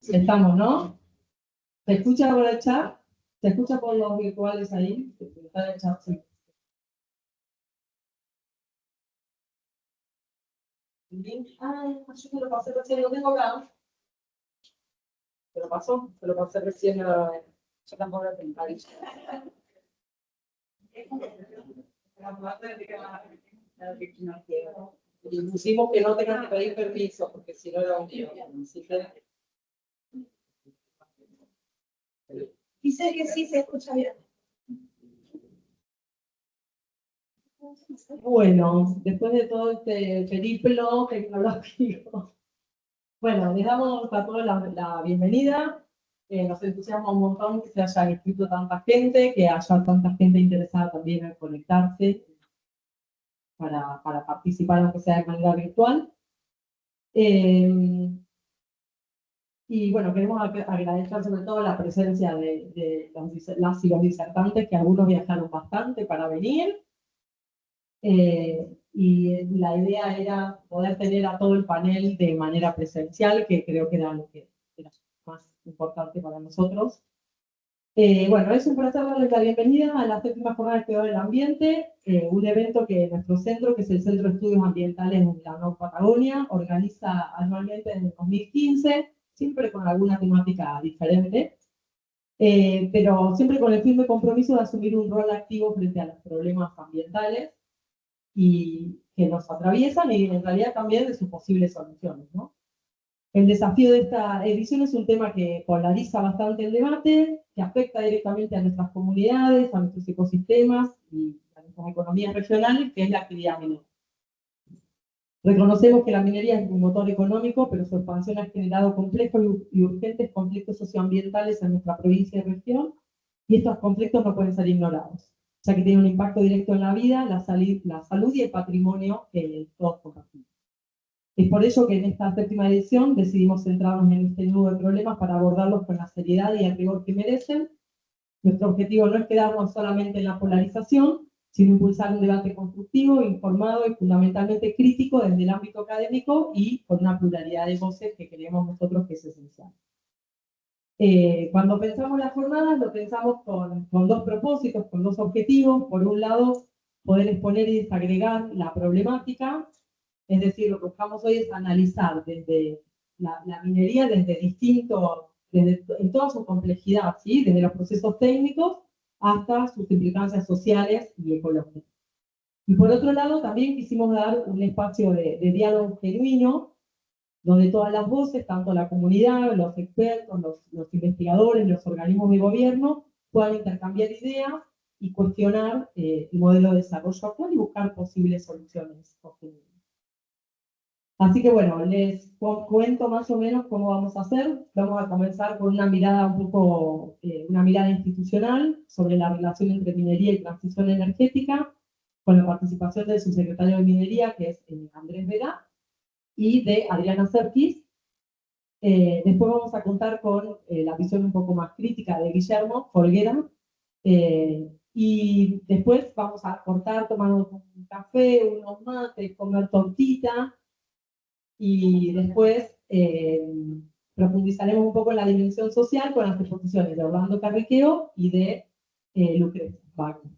Estamos, ¿no? ¿Se escucha por el chat? ¿Se escucha por los virtuales ahí? Está en el chat, sí. Yo me lo pasé recién, lo tengo acá. Se lo pasé recién a... Yo tampoco lo tengo ahí. Y pusimos que no tengan que pedir permiso, porque si no era un lío. Dice que sí se escucha bien. Bueno, después de todo este periplo tecnológico, bueno, les damos a todos la bienvenida. Nos entusiasma un montón que se haya inscrito tanta gente, que haya tanta gente interesada también en conectarse para participar, aunque sea de manera virtual. Y bueno, queremos agradecer sobre todo la presencia de las y los disertantes, que algunos viajaron bastante para venir. Y la idea era poder tener a todo el panel de manera presencial, que creo que era lo que era más importante para nosotros. Bueno, es un placer darles la bienvenida a la 7ª Jornada de Cuidado del Ambiente, un evento que nuestro centro, que es el Centro de Estudios Ambientales en la Nueva Patagonia, organiza anualmente desde el 2015, siempre con alguna temática diferente, pero siempre con el firme compromiso de asumir un rol activo frente a los problemas ambientales y que nos atraviesan y en realidad también de sus posibles soluciones, ¿no? El desafío de esta edición es un tema que polariza bastante el debate, que afecta directamente a nuestras comunidades, a nuestros ecosistemas y a nuestras economías regionales, que es la actividad minera. Reconocemos que la minería es un motor económico, pero su expansión ha generado complejos y urgentes conflictos socioambientales en nuestra provincia y región, y estos conflictos no pueden ser ignorados, ya que tienen un impacto directo en la vida, la salud y el patrimonio que todos compartimos. Es por ello que en esta 7ª edición decidimos centrarnos en este nudo de problemas para abordarlos con la seriedad y el rigor que merecen. Nuestro objetivo no es quedarnos solamente en la polarización, sino impulsar un debate constructivo, informado y fundamentalmente crítico desde el ámbito académico y con una pluralidad de voces que creemos nosotros que es esencial. Cuando pensamos las jornadas, lo pensamos con dos propósitos, con dos objetivos. Por un lado, poder exponer y desagregar la problemática. Es decir, lo que buscamos hoy es analizar desde la minería en toda su complejidad, ¿sí? Desde los procesos técnicos hasta sus implicancias sociales y ecológicas. Y por otro lado, también quisimos dar un espacio de diálogo genuino, donde todas las voces, tanto la comunidad, los expertos, los investigadores, los organismos de gobierno, puedan intercambiar ideas y cuestionar el modelo de desarrollo actual y buscar posibles soluciones sostenibles. Así que bueno, les cuento más o menos cómo vamos a hacer. Vamos a comenzar con una mirada una mirada institucional sobre la relación entre minería y transición energética, con la participación del subsecretario de Minería, que es Andrés Vera, y de Adriana Serkis. Después vamos a contar con la visión un poco más crítica de Guillermo Folguera, y después vamos a cortar, tomar un café, unos mates, comer tortita, y después profundizaremos un poco en la dimensión social con las exposiciones de Orlando Carriqueo y de Lucrecia Wagner,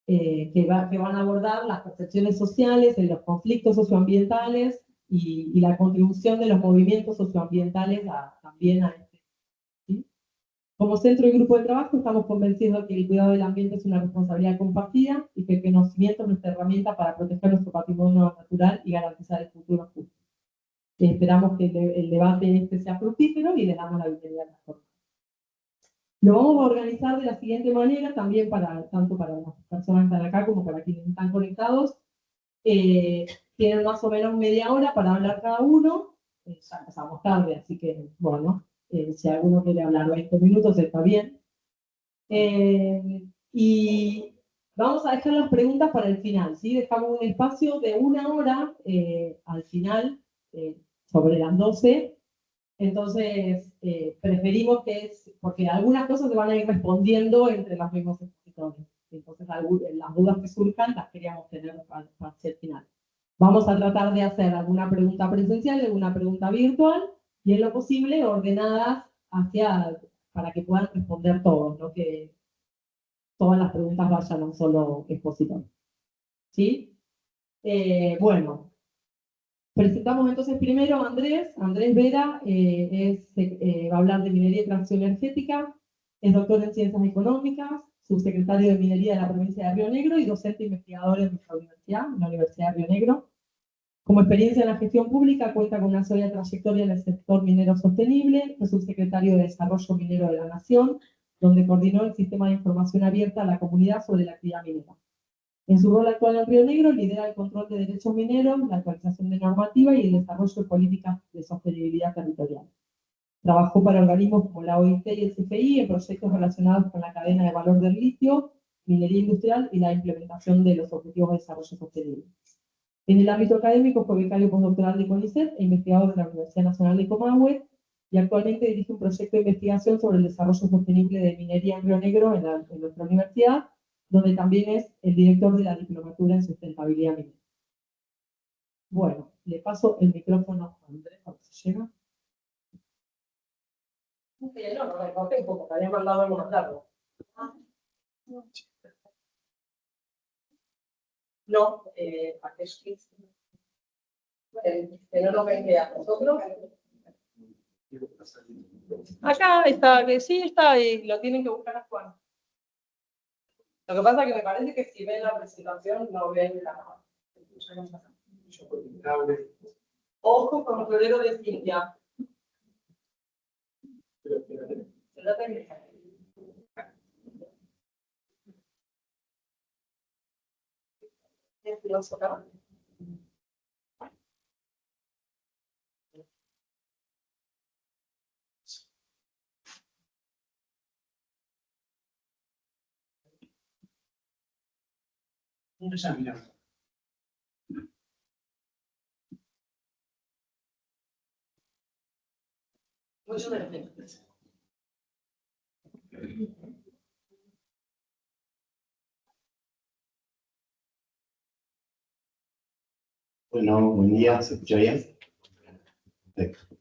que van a abordar las percepciones sociales, los conflictos socioambientales y la contribución de los movimientos socioambientales también a este. ¿Sí? Como centro y grupo de trabajo estamos convencidos de que el cuidado del ambiente es una responsabilidad compartida y que el conocimiento es nuestra herramienta para proteger nuestro patrimonio natural y garantizar el futuro justo. Esperamos que el debate sea fructífero y le damos la bienvenida a la jornada. Lo vamos a organizar de la siguiente manera, también tanto para las personas que están acá como para quienes están conectados. Tienen más o menos media hora para hablar cada uno. Ya empezamos tarde, así que, bueno, si alguno quiere hablar 20 minutos, está bien. Y vamos a dejar las preguntas para el final, ¿sí? Dejamos un espacio de 1 hora al final, sobre las 12. Entonces, preferimos porque algunas cosas se van a ir respondiendo entre los mismos expositores. Entonces, las dudas que surjan las queríamos tener para el final. Vamos a tratar de hacer alguna pregunta presencial, alguna pregunta virtual, y en lo posible ordenadas para que puedan responder todos, no que todas las preguntas vayan a un solo expositor. ¿Sí? Bueno, presentamos entonces primero a Andrés. Andrés Vera va a hablar de minería y transición energética, es doctor en ciencias económicas, subsecretario de minería de la provincia de Río Negro y docente investigador en nuestra universidad, en la Universidad de Río Negro. Como experiencia en la gestión pública, cuenta con una sólida trayectoria en el sector minero sostenible, fue subsecretario de Desarrollo Minero de la Nación, donde coordinó el sistema de información abierta a la comunidad sobre la actividad minera. En su rol actual en Río Negro, lidera el control de derechos mineros, la actualización de normativa y el desarrollo de políticas de sostenibilidad territorial. Trabajó para organismos como la OIT y el CFI en proyectos relacionados con la cadena de valor del litio, minería industrial y la implementación de los objetivos de desarrollo sostenible. En el ámbito académico fue becario postdoctoral de CONICET e investigador de la Universidad Nacional de Comahue y actualmente dirige un proyecto de investigación sobre el desarrollo sostenible de minería en Río Negro en nuestra universidad, donde también es el director de la diplomatura en sustentabilidad minera. Bueno, le paso el micrófono a Andrés, a ver si llega. No, me corté un poco, que había mandado algo más largo. No, que no nos ven a nosotros. Acá está, que sí está, y lo tienen que buscar a Juan. Lo que pasa es que me parece que si ven la presentación, no ven la. Ojo con el florero de Cintia. Muchas gracias. Bueno, buen día, ¿se escucha bien? Perfecto.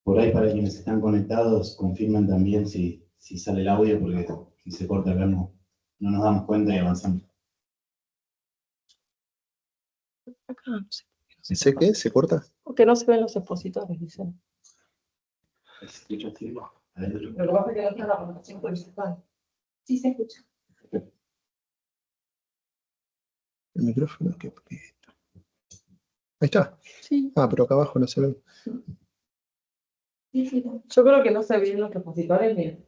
Por ahí, para quienes están conectados, confirman también si sale el audio, porque si se corta acá no nos damos cuenta y avanzamos. Acá no sé. ¿Sé qué? ¿Se corta? Porque no se ven los expositores, dicen. ¿Se escucha así? Adentro. Lo que pasa es que no está la presentación principal. Sí se escucha. El micrófono. Ahí está. Sí. Ah, pero acá abajo no se ve. Sí, sí. Yo creo que no se ven los expositores bien.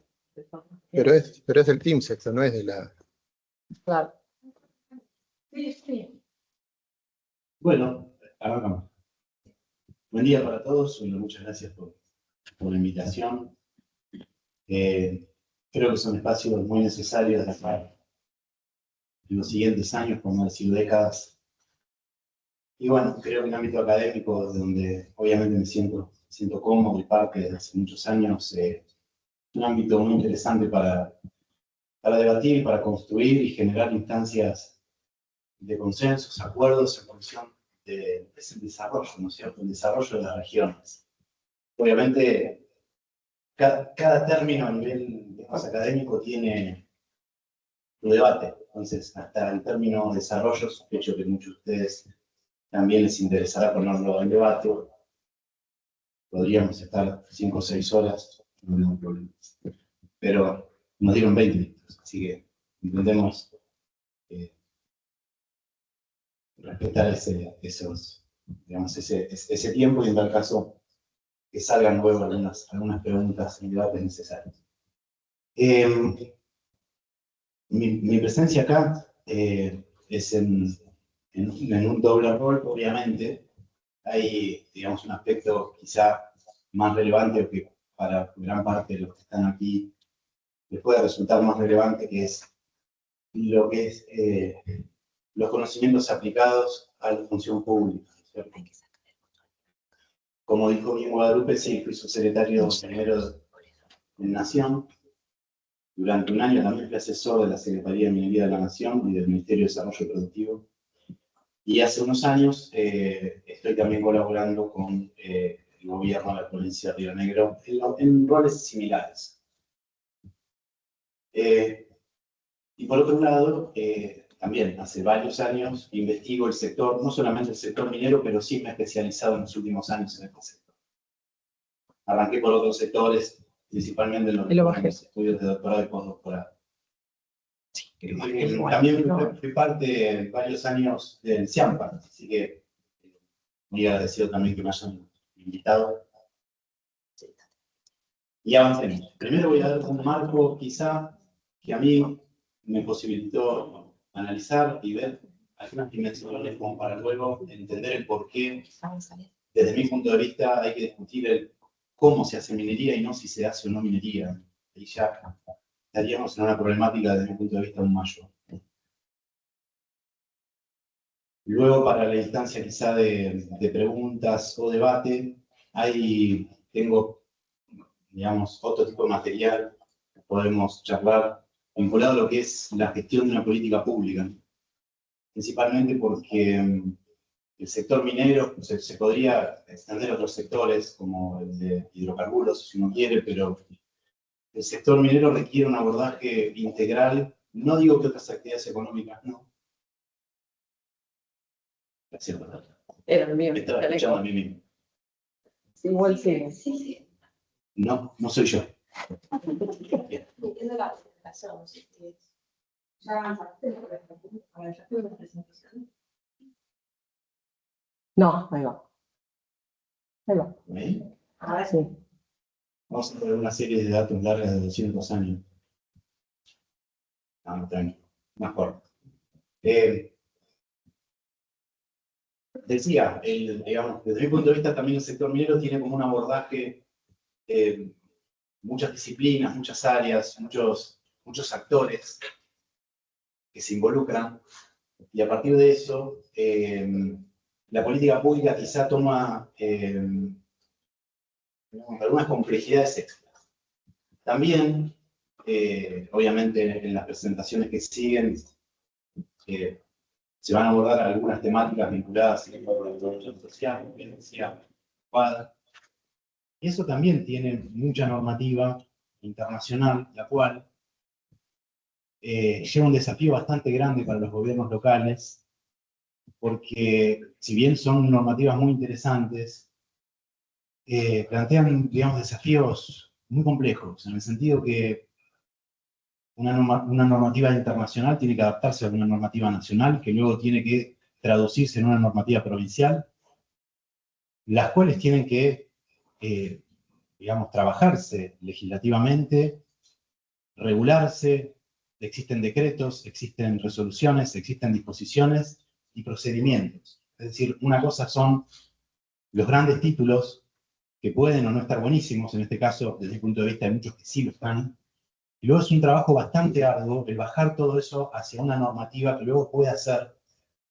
Pero es del Teams esto, no es de la... Claro. Sí, sí. Bueno, arrancamos. Buen día para todos. Bueno, muchas gracias por la invitación. Creo que son espacios muy necesarios en los siguientes años, por no decir décadas. Y bueno, creo que en el ámbito académico, donde obviamente me siento cómodo y parte desde hace muchos años, es un ámbito muy interesante para debatir, para construir y generar instancias de consensos, acuerdos en función del desarrollo, ¿no es cierto? El desarrollo de las regiones. Obviamente, cada término a nivel más académico tiene su debate. Entonces, hasta el término desarrollo, sospecho que muchos de ustedes también les interesará ponerlo en debate. Podríamos estar 5 o 6 horas, no tengo problema. Pero nos dieron 20 minutos, así que intentemos respetar ese tiempo y en tal caso que salgan luego algunas preguntas y debates necesarios. Mi presencia acá es en un doble rol, obviamente. Hay, digamos, un aspecto quizá más relevante que para gran parte de los que están aquí les puede resultar más relevante, que es lo que es los conocimientos aplicados a la función pública, ¿cierto? Como dijo bien Guadalupe, sí, fui subsecretario primero de Nación, Durante un año también fui asesor de la Secretaría de Minería de la Nación y del Ministerio de Desarrollo Productivo. Y hace unos años estoy también colaborando con el gobierno de la provincia de Río Negro en roles similares. Y por otro lado, también hace varios años investigo el sector, no solamente el sector minero, pero sí me he especializado en los últimos años en este sector. Arranqué por otros sectores, principalmente en los estudios de doctorado y postdoctorado. También fui parte varios años del CIAMPA, así que muy agradecido también que me hayan invitado. Y avancemos. Primero voy a dar un marco quizá que a mí me posibilitó analizar y ver algunas dimensiones como para luego entender el por qué, desde mi punto de vista, hay que discutir el cómo se hace minería y no si se hace o no minería. Y ya estaríamos en una problemática desde mi punto de vista aún mayor. Luego, para la instancia quizá de preguntas o debate, tengo, digamos, otro tipo de material que podemos charlar vinculado a lo que es la gestión de una política pública. Principalmente porque el sector minero se podría extender a otros sectores, como el de hidrocarburos, si uno quiere, pero el sector minero requiere un abordaje integral. No digo que otras actividades económicas no. Gracias, Era el mío. me estaba escuchando a mí mismo. Igual sí. Sí. No, no soy yo. Bien. Entiendo la presentación. Ya avanzaste. A ver, ya tuve la presentación. No, ahí va. Ahí va. ¿Bien? Ahora sí. Vamos a ver una serie de datos largas de 200 años. No, tranquilo. Más corto. Decía, digamos, desde mi punto de vista también el sector minero tiene como un abordaje, muchas disciplinas, muchas áreas, muchos actores que se involucran, y a partir de eso, la política pública quizá toma algunas complejidades extras. También, obviamente, en las presentaciones que siguen, se van a abordar algunas temáticas vinculadas a la producción social, como decía Padre. Y eso también tiene mucha normativa internacional, la cual lleva un desafío bastante grande para los gobiernos locales, porque si bien son normativas muy interesantes, plantean, digamos, desafíos muy complejos, en el sentido que una normativa internacional tiene que adaptarse a una normativa nacional, que luego tiene que traducirse en una normativa provincial, las cuales tienen que, digamos, trabajarse legislativamente, regularse, existen decretos, existen resoluciones, existen disposiciones y procedimientos. Es decir, una cosa son los grandes títulos que pueden o no estar buenísimos, en este caso, desde mi punto de vista, hay muchos que sí lo están, y luego es un trabajo bastante arduo el bajar todo eso hacia una normativa que luego pueda ser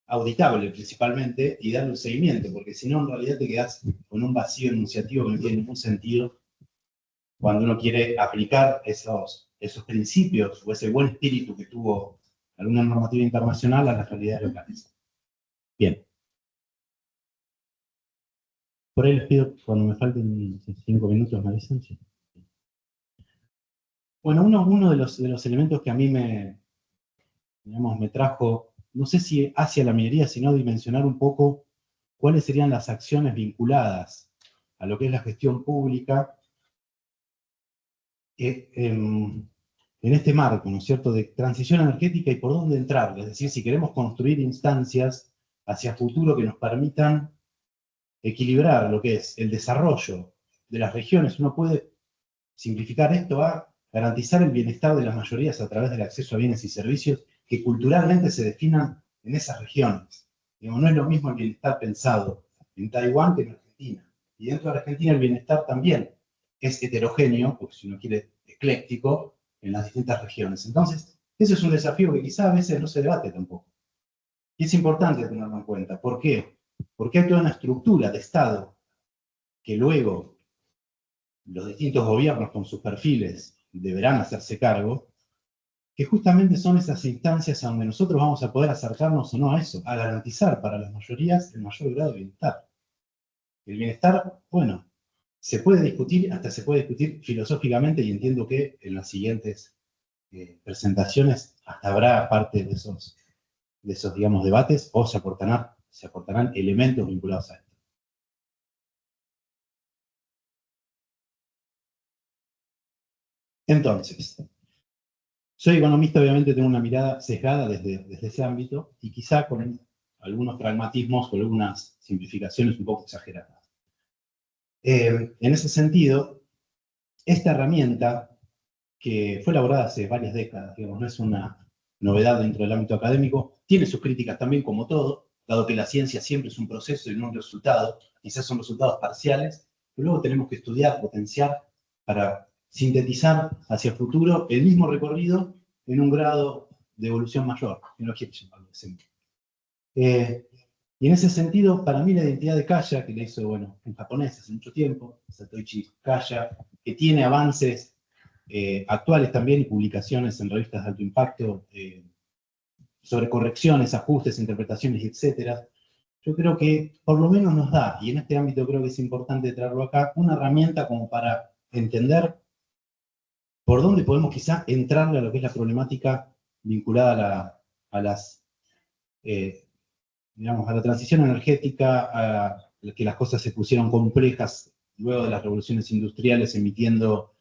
auditable principalmente y darle un seguimiento, porque si no, en realidad te quedas con un vacío enunciativo que no tiene ningún sentido cuando uno quiere aplicar esos principios o ese buen espíritu que tuvo alguna normativa internacional a las realidades locales. Bien. Por ahí les pido, cuando me falten 5 minutos, me avisan. Sí. Bueno, uno de los elementos que a mí me trajo, no sé si hacia la minería, sino dimensionar un poco cuáles serían las acciones vinculadas a lo que es la gestión pública en este marco, ¿no es cierto?, de transición energética y por dónde entrar. Es decir, si queremos construir instancias hacia futuro que nos permitan equilibrar lo que es el desarrollo de las regiones, uno puede simplificar esto a garantizar el bienestar de las mayorías a través del acceso a bienes y servicios que culturalmente se definan en esas regiones. Digo, no es lo mismo el bienestar pensado en Taiwán que en Argentina. Y dentro de Argentina el bienestar también es heterogéneo, porque si uno quiere, ecléctico, en las distintas regiones. Entonces, ese es un desafío que quizá a veces no se debate tampoco. Y es importante tenerlo en cuenta. ¿Por qué? Porque hay toda una estructura de Estado que luego los distintos gobiernos con sus perfiles deberán hacerse cargo, que justamente son esas instancias a donde nosotros vamos a poder acercarnos o no a eso, a garantizar para las mayorías el mayor grado de bienestar. El bienestar, bueno, se puede discutir, hasta se puede discutir filosóficamente, y entiendo que en las siguientes presentaciones hasta habrá parte de esos, digamos, debates, o se aportarán elementos vinculados a esto. Entonces, soy economista, obviamente tengo una mirada sesgada desde ese ámbito, y quizá con algunos pragmatismos, con algunas simplificaciones un poco exageradas. En ese sentido, esta herramienta, que fue elaborada hace varias décadas, digamos, no es una novedad dentro del ámbito académico, tiene sus críticas también, como todo, dado que la ciencia siempre es un proceso y no un resultado, quizás son resultados parciales, pero luego tenemos que estudiar, potenciar, para sintetizar hacia el futuro el mismo recorrido en un grado de evolución mayor, y en ese sentido, para mí la identidad de Kaya, que la hizo, bueno, en japonés hace mucho tiempo, Satoichi Kaya, que tiene avances actuales también y publicaciones en revistas de alto impacto sobre correcciones, ajustes, interpretaciones, etc. Yo creo que por lo menos nos da, y en este ámbito creo que es importante traerlo acá, una herramienta como para entender por dónde podemos quizá entrarle a lo que es la problemática vinculada a la transición energética, a que las cosas se pusieron complejas luego de las revoluciones industriales, emitiendo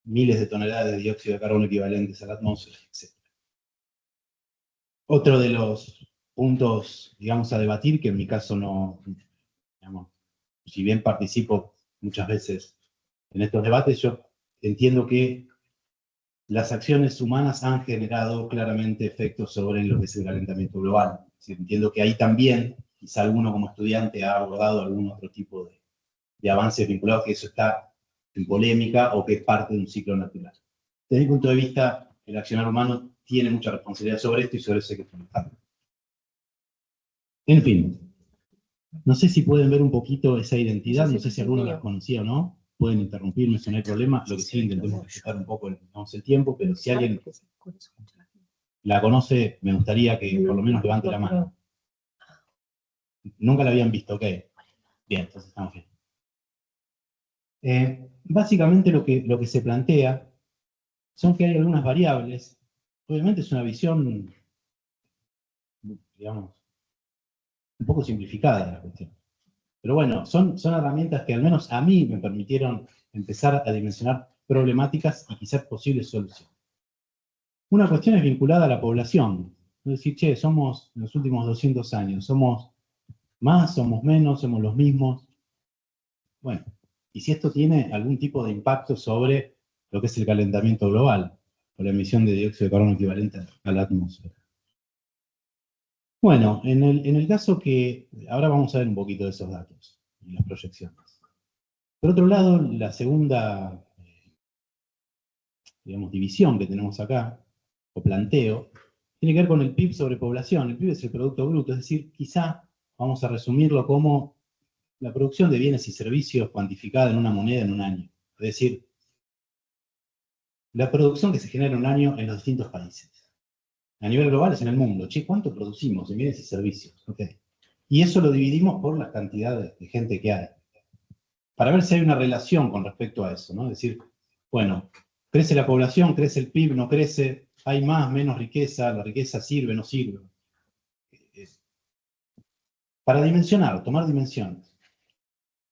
miles de toneladas de dióxido de carbono equivalentes a la atmósfera, etc. Otro de los puntos, digamos, a debatir, que en mi caso no, digamos, si bien participo muchas veces en estos debates, yo entiendo que las acciones humanas han generado claramente efectos sobre lo que es el calentamiento global. Es decir, entiendo que ahí también, quizá alguno como estudiante ha abordado algún otro tipo de avances vinculados, que eso está en polémica o que es parte de un ciclo natural. Desde mi punto de vista, el accionar humano tiene mucha responsabilidad sobre esto y sobre eso hay que trabajar. En fin, no sé si pueden ver un poquito esa identidad, no sé si alguno la conocía o no, pueden interrumpirme si no hay problema, lo que sí intentemos respetar un poco el tiempo, pero si alguien la conoce, me gustaría que por lo menos levante la mano. Nunca la habían visto, ok. Bien, entonces estamos bien. Básicamente lo que se plantea son que hay algunas variables. Obviamente es una visión, digamos, un poco simplificada de la cuestión. Pero bueno, son herramientas que al menos a mí me permitieron empezar a dimensionar problemáticas y quizás posibles soluciones. Una cuestión es vinculada a la población. Es decir, che, somos en los últimos 200 años, somos más, somos menos, somos los mismos. Bueno, y si esto tiene algún tipo de impacto sobre lo que es el calentamiento global, o la emisión de dióxido de carbono equivalente a la atmósfera. Bueno, en el caso que, ahora vamos a ver un poquito de esos datos y las proyecciones. Por otro lado, la segunda, digamos, división que tenemos acá, o planteo, tiene que ver con el PIB sobre población. El PIB es el Producto Bruto, es decir, quizá vamos a resumirlo como la producción de bienes y servicios cuantificada en una moneda en un año. Es decir, la producción que se genera en un año en los distintos países. A nivel global es en el mundo. Che, ¿cuánto producimos en bienes y servicios? Okay. Y eso lo dividimos por la cantidad de gente que hay. Para ver si hay una relación con respecto a eso, ¿no? Es decir, bueno, crece la población, crece el PIB, no crece, hay más, menos riqueza, la riqueza sirve, no sirve. Para dimensionar, tomar dimensiones.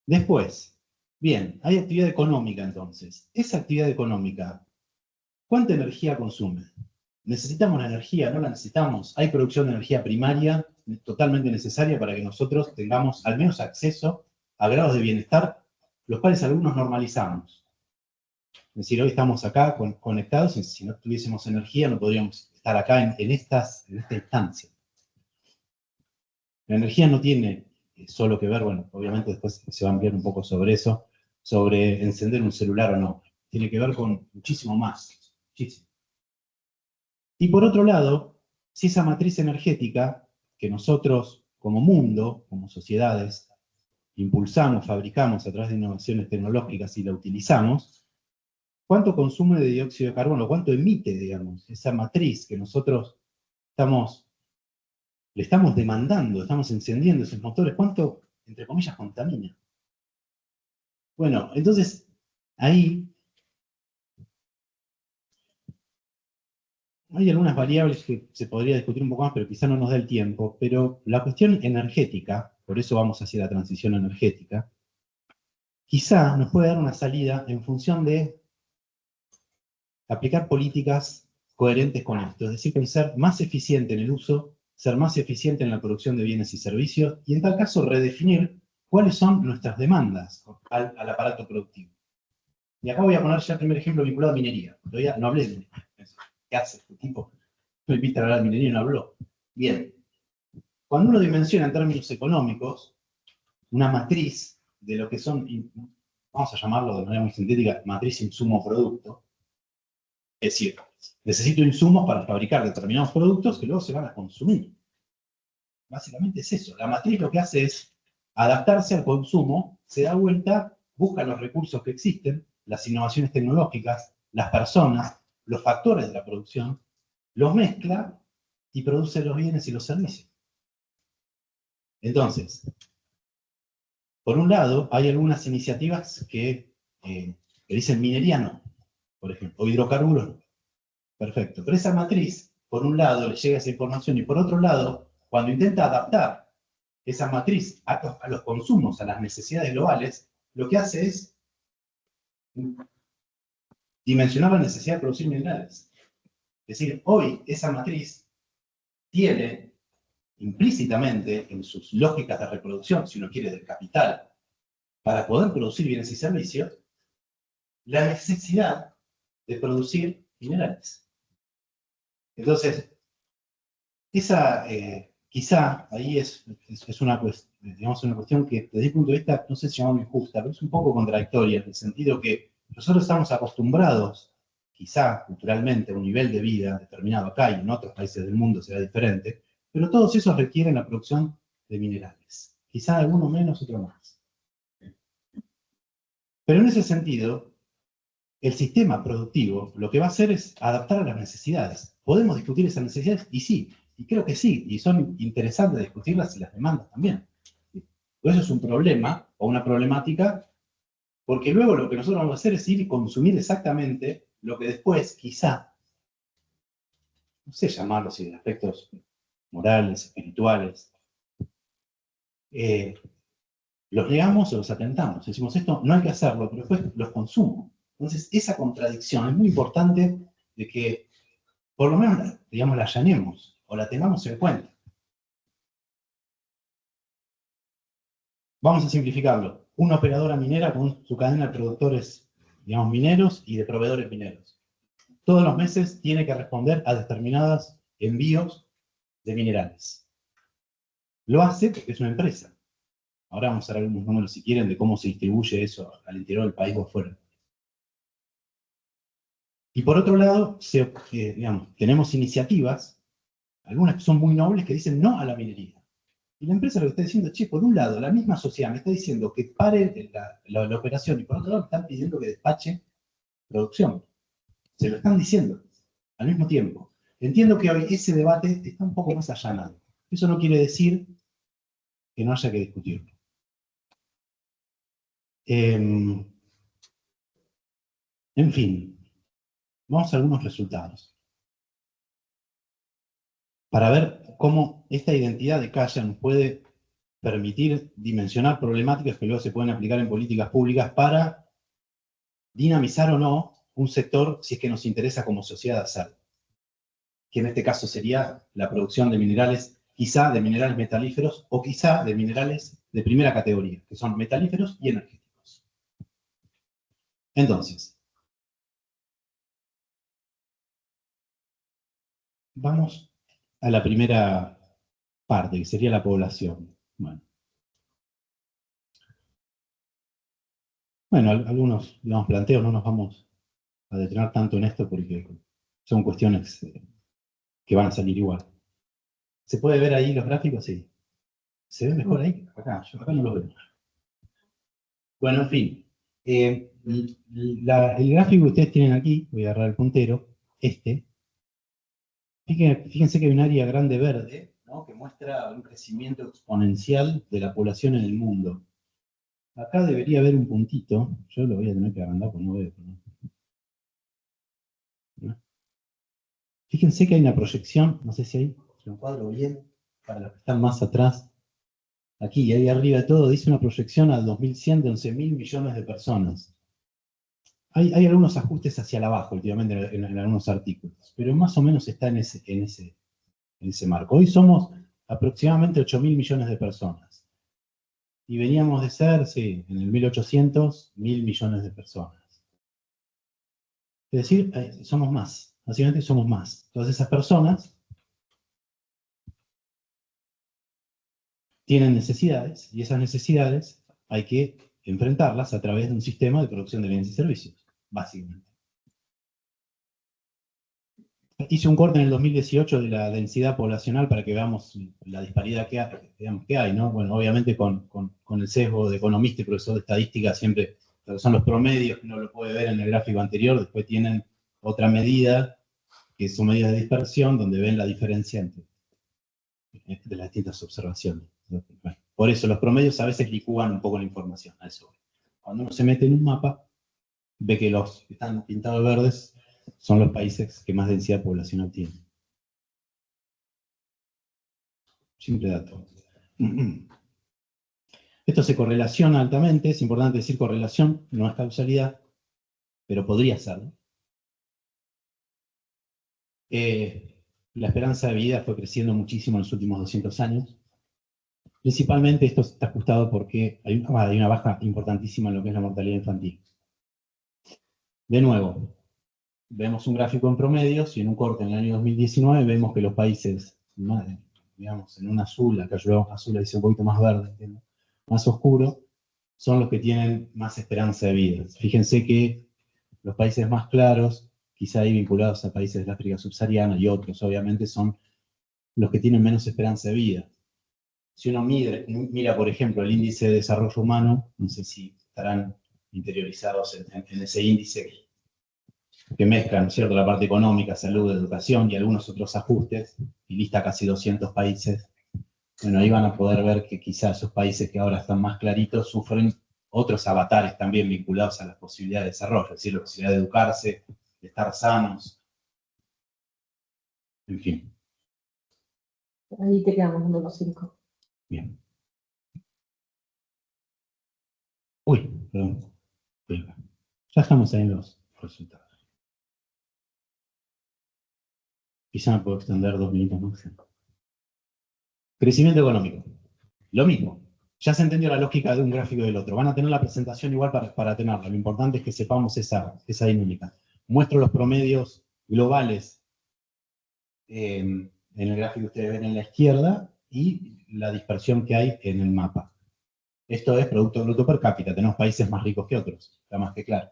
Después, bien, hay actividad económica entonces. Esa actividad económica, ¿cuánta energía consume? ¿Necesitamos la energía? ¿No la necesitamos? ¿Hay producción de energía primaria totalmente necesaria para que nosotros tengamos al menos acceso a grados de bienestar, los cuales algunos normalizamos? Es decir, hoy estamos acá conectados y si no tuviésemos energía no podríamos estar acá en esta instancia. La energía no tiene solo que ver, bueno, obviamente después se va a ampliar un poco sobre eso, sobre encender un celular o no. Tiene que ver con muchísimo más, muchísimo. Y por otro lado, si esa matriz energética que nosotros como mundo, como sociedades, impulsamos, fabricamos a través de innovaciones tecnológicas y la utilizamos, cuánto consume de dióxido de carbono, cuánto emite, digamos, esa matriz que nosotros le estamos demandando, estamos encendiendo esos motores, cuánto, entre comillas, contamina. Bueno, entonces, ahí hay algunas variables que se podría discutir un poco más, pero quizá no nos da el tiempo, pero la cuestión energética, por eso vamos hacia la transición energética, quizá nos puede dar una salida en función de aplicar políticas coherentes con esto, es decir, ser más eficiente en el uso, ser más eficiente en la producción de bienes y servicios, y en tal caso redefinir cuáles son nuestras demandas al aparato productivo. Y acá voy a poner ya el primer ejemplo vinculado a minería. Todavía no hablé de minería. ¿Qué hace este tipo? Me invita a hablar de minería y no habló. Bien. Cuando uno dimensiona en términos económicos una matriz de lo que son, vamos a llamarlo de manera muy sintética, matriz insumo-producto, es decir, necesito insumos para fabricar determinados productos que luego se van a consumir. Básicamente es eso. La matriz lo que hace es adaptarse al consumo, se da vuelta, busca los recursos que existen, las innovaciones tecnológicas, las personas, los factores de la producción, los mezcla y produce los bienes y los servicios. Entonces, por un lado, hay algunas iniciativas que dicen minería no, por ejemplo, o hidrocarburos no. Perfecto. Pero esa matriz, por un lado, le llega esa información y por otro lado, cuando intenta adaptar esa matriz a los consumos, a las necesidades globales, lo que hace es dimensionar la necesidad de producir minerales. Es decir, hoy esa matriz tiene implícitamente en sus lógicas de reproducción, si uno quiere, del capital, para poder producir bienes y servicios, la necesidad de producir minerales. Entonces, esa quizá ahí es una cuestión que desde el punto de vista, no sé si llamarlo injusta, pero es un poco contradictoria, en el sentido que nosotros estamos acostumbrados, quizá culturalmente, a un nivel de vida determinado acá y en otros países del mundo será diferente, pero todos esos requieren la producción de minerales. Quizá alguno menos, otro más. Pero en ese sentido, el sistema productivo lo que va a hacer es adaptar a las necesidades. ¿Podemos discutir esas necesidades? Y sí, y creo que sí, y son interesantes discutirlas y las demandas también. Pero eso es un problema o una problemática, porque luego lo que nosotros vamos a hacer es ir y consumir exactamente lo que después, quizá, no sé llamarlo así, de aspectos morales, espirituales, los negamos o los atentamos. Decimos, esto no hay que hacerlo, pero después los consumo. Entonces, esa contradicción es muy importante de que, por lo menos, digamos, la allanemos o la tengamos en cuenta. Vamos a simplificarlo. Una operadora minera con su cadena de productores, digamos, mineros y de proveedores mineros. Todos los meses tiene que responder a determinados envíos de minerales. Lo hace porque es una empresa. Ahora vamos a ver algunos números, si quieren, de cómo se distribuye eso al interior del país o afuera. Y por otro lado, digamos, tenemos iniciativas, algunas que son muy nobles, que dicen no a la minería. Y la empresa lo que está diciendo, che, por un lado, la misma sociedad me está diciendo que pare la operación, y por otro lado me están pidiendo que despache producción. Se lo están diciendo al mismo tiempo. Entiendo que hoy ese debate está un poco más allanado. Eso no quiere decir que no haya que discutirlo. En fin, vamos a algunos resultados. Para ver cómo esta identidad de Kaya nos puede permitir dimensionar problemáticas que luego se pueden aplicar en políticas públicas para dinamizar o no un sector si es que nos interesa como sociedad hacerlo. Que en este caso sería la producción de minerales, quizá de minerales metalíferos o quizá de minerales de primera categoría, que son metalíferos y energéticos. Entonces, vamos a la primera parte, que sería la población. Bueno, algunos, digamos, planteos, no nos vamos a detener tanto en esto porque son cuestiones que van a salir igual. ¿Se puede ver ahí los gráficos? Sí. ¿Se ve mejor ahí? Acá, yo acá no lo veo. Bueno, en fin. El gráfico que ustedes tienen aquí, voy a agarrar el puntero, fíjense que hay un área grande verde, ¿no?, que muestra un crecimiento exponencial de la población en el mundo. Acá debería haber un puntito, yo lo voy a tener que agrandar porque no veo. ¿No? Fíjense que hay una proyección, no sé si ahí lo encuadro bien, para los que están más atrás. Aquí y ahí arriba de todo dice una proyección al 2100 de 11.000 millones de personas. Hay algunos ajustes hacia abajo últimamente en algunos artículos, pero más o menos está en ese marco. Hoy somos aproximadamente 8.000 millones de personas. Y veníamos de ser, sí, en el 1800, 1.000 millones de personas. Es decir, somos más, básicamente somos más. Todas esas personas tienen necesidades, y esas necesidades hay que enfrentarlas a través de un sistema de producción de bienes y servicios, básicamente. Hice un corte en el 2018 de la densidad poblacional para que veamos la disparidad que hay, ¿no? Bueno, obviamente con el sesgo de economista y profesor de estadística, siempre lo que son los promedios, que uno lo puede ver en el gráfico anterior, después tienen otra medida, que son medidas de dispersión, donde ven la diferencia entre de las distintas observaciones. Bueno, por eso los promedios a veces licúan un poco la información, a eso. Cuando uno se mete en un mapa, ve que los que están pintados verdes son los países que más densidad poblacional tienen. Simple dato. Esto se correlaciona altamente, es importante decir correlación, no es causalidad, pero podría serlo. La esperanza de vida fue creciendo muchísimo en los últimos 200 años. Principalmente esto está ajustado porque hay una baja importantísima en lo que es la mortalidad infantil. De nuevo, vemos un gráfico en promedios y en un corte en el año 2019 vemos que los países, digamos, en un azul, acá yo azul dice un poquito más verde, ¿entiendes?, más oscuro, son los que tienen más esperanza de vida. Fíjense que los países más claros, quizá ahí vinculados a países del África subsahariana y otros, obviamente, son los que tienen menos esperanza de vida. Si uno mira, por ejemplo, el índice de desarrollo humano, no sé si estarán interiorizados en ese índice que mezclan, ¿no es cierto?, la parte económica, salud, educación y algunos otros ajustes, y lista casi 200 países. Bueno, ahí van a poder ver que quizás esos países que ahora están más claritos sufren otros avatares también vinculados a las posibilidades de desarrollo, es decir, la posibilidad de educarse, de estar sanos, en fin. Ahí te quedamos en los 5. Bien. Uy, perdón. Ya estamos ahí en los resultados. Quizá me puedo extender 2 minutos más. Crecimiento económico. Lo mismo. Ya se entendió la lógica de un gráfico y del otro. Van a tener la presentación igual para tenerla. Lo importante es que sepamos esa dinámica. Muestro los promedios globales en el gráfico que ustedes ven en la izquierda y la dispersión que hay en el mapa. Esto es Producto Bruto Per Cápita. Tenemos países más ricos que otros. Está más que claro.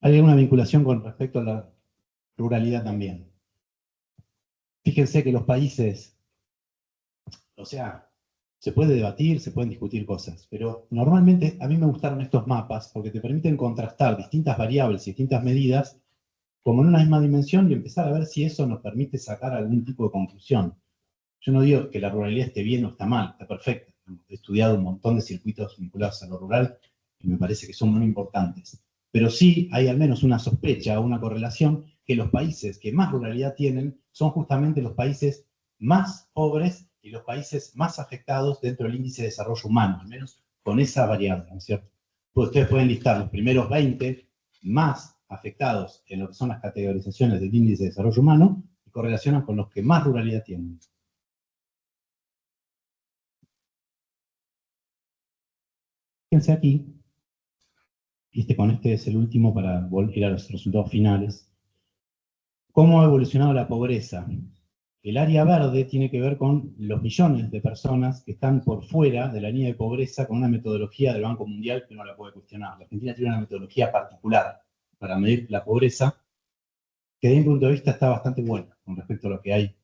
Hay alguna vinculación con respecto a la ruralidad también. Fíjense que los países, o sea, se puede debatir, se pueden discutir cosas, pero normalmente a mí me gustaron estos mapas porque te permiten contrastar distintas variables y distintas medidas como en una misma dimensión y empezar a ver si eso nos permite sacar algún tipo de conclusión. Yo no digo que la ruralidad esté bien o está mal, está perfecta. He estudiado un montón de circuitos vinculados a lo rural y me parece que son muy importantes. Pero sí hay al menos una sospecha o una correlación que los países que más ruralidad tienen son justamente los países más pobres y los países más afectados dentro del índice de desarrollo humano, al menos con esa variable, ¿no es cierto? Pues ustedes pueden listar los primeros 20 más afectados en lo que son las categorizaciones del índice de desarrollo humano y correlacionan con los que más ruralidad tienen. Fíjense aquí, y con este es el último para ir a los resultados finales. ¿Cómo ha evolucionado la pobreza? El área verde tiene que ver con los millones de personas que están por fuera de la línea de pobreza con una metodología del Banco Mundial que no la puede cuestionar. La Argentina tiene una metodología particular para medir la pobreza que desde mi punto de vista está bastante buena con respecto a lo que hay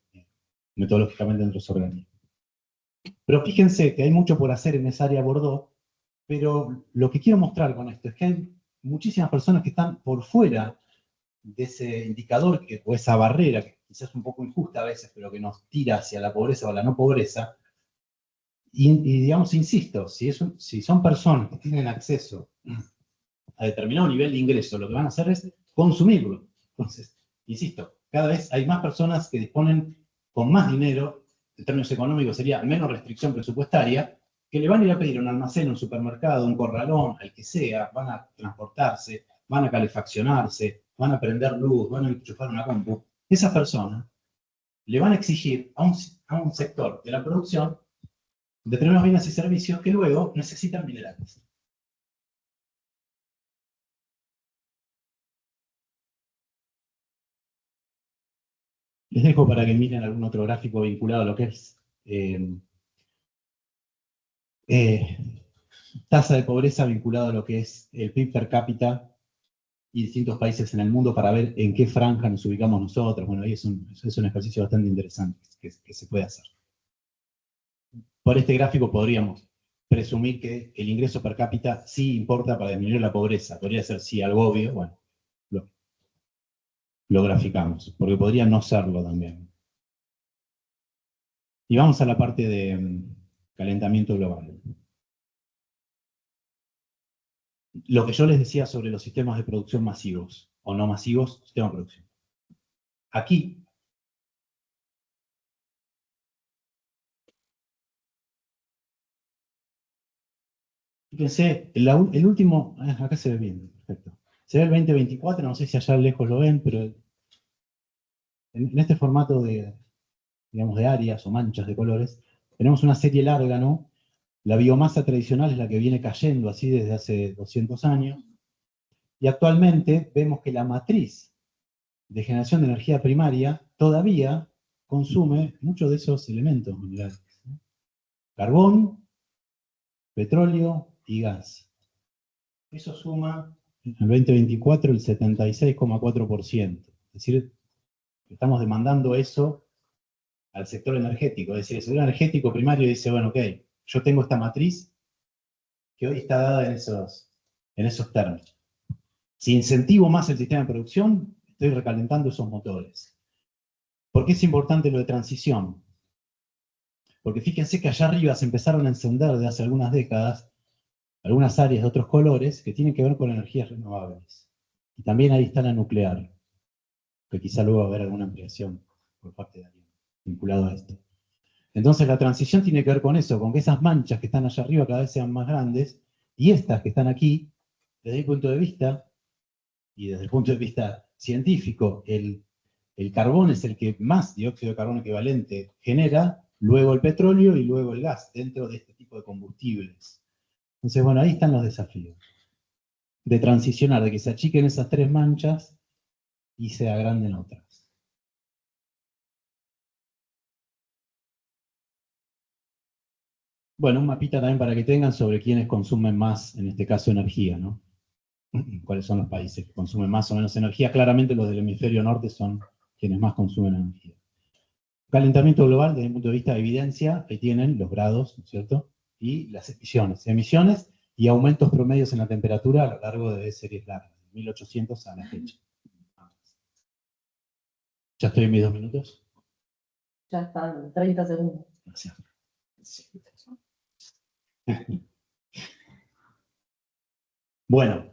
metodológicamente en otros organismos. Pero fíjense que hay mucho por hacer en esa área Bordeaux, pero lo que quiero mostrar con esto es que hay muchísimas personas que están por fuera de ese indicador o esa barrera, que quizás es un poco injusta a veces, pero que nos tira hacia la pobreza o la no pobreza. Y digamos, insisto, si son personas que tienen acceso a determinado nivel de ingreso, lo que van a hacer es consumirlo. Entonces, insisto, cada vez hay más personas que disponen con más dinero, en términos económicos sería menos restricción presupuestaria, que le van a ir a pedir un almacén, un supermercado, un corralón, al que sea, van a transportarse, van a calefaccionarse, van a prender luz, van a enchufar una compu. Esas personas le van a exigir a un sector de la producción determinados bienes y servicios que luego necesitan minerales. Les dejo para que miren algún otro gráfico vinculado a lo que es tasa de pobreza vinculado a lo que es el PIB per cápita y distintos países en el mundo para ver en qué franja nos ubicamos nosotros. Bueno, ahí es un ejercicio bastante interesante que se puede hacer. Por este gráfico podríamos presumir que el ingreso per cápita sí importa para disminuir la pobreza. Podría ser sí algo obvio, bueno, lo graficamos, porque podría no serlo también. Y vamos a la parte de calentamiento global. Lo que yo les decía sobre los sistemas de producción masivos o no masivos, sistema de producción. Aquí, fíjense, el último, acá se ve bien, perfecto. Se ve el 2024, no sé si allá lejos lo ven, pero en este formato de, digamos, de áreas o manchas de colores, tenemos una serie larga, ¿no? La biomasa tradicional es la que viene cayendo así desde hace 200 años, y actualmente vemos que la matriz de generación de energía primaria todavía consume muchos de esos elementos minerales. Carbón, petróleo y gas. Eso suma en el 2024 el 76,4%. Es decir, estamos demandando eso al sector energético. Es decir, el sector energético primario dice, bueno, ok, yo tengo esta matriz que hoy está dada en esos términos. Si incentivo más el sistema de producción, estoy recalentando esos motores. ¿Por qué es importante lo de transición? Porque fíjense que allá arriba se empezaron a encender desde hace algunas décadas algunas áreas de otros colores que tienen que ver con energías renovables. Y también ahí está la nuclear, que quizá luego va a haber alguna ampliación por parte de alguien vinculado a esto. Entonces la transición tiene que ver con eso, con que esas manchas que están allá arriba cada vez sean más grandes, y estas que están aquí, desde mi punto de vista, y desde el punto de vista científico, el carbón es el que más dióxido de carbono equivalente genera, luego el petróleo y luego el gas, dentro de este tipo de combustibles. Entonces, bueno, ahí están los desafíos. De transicionar, de que se achiquen esas tres manchas y se agranden otras. Bueno, un mapita también para que tengan sobre quiénes consumen más, en este caso, energía, ¿no? Cuáles son los países que consumen más o menos energía. Claramente los del hemisferio norte son quienes más consumen energía. Calentamiento global, desde el punto de vista de evidencia, ahí tienen los grados, ¿no es cierto? Y las emisiones. Emisiones y aumentos promedios en la temperatura a lo largo de series largas, de 1800 a la fecha. ¿Ya estoy en mis 2 minutos? Ya están 30 segundos. Gracias. Bueno.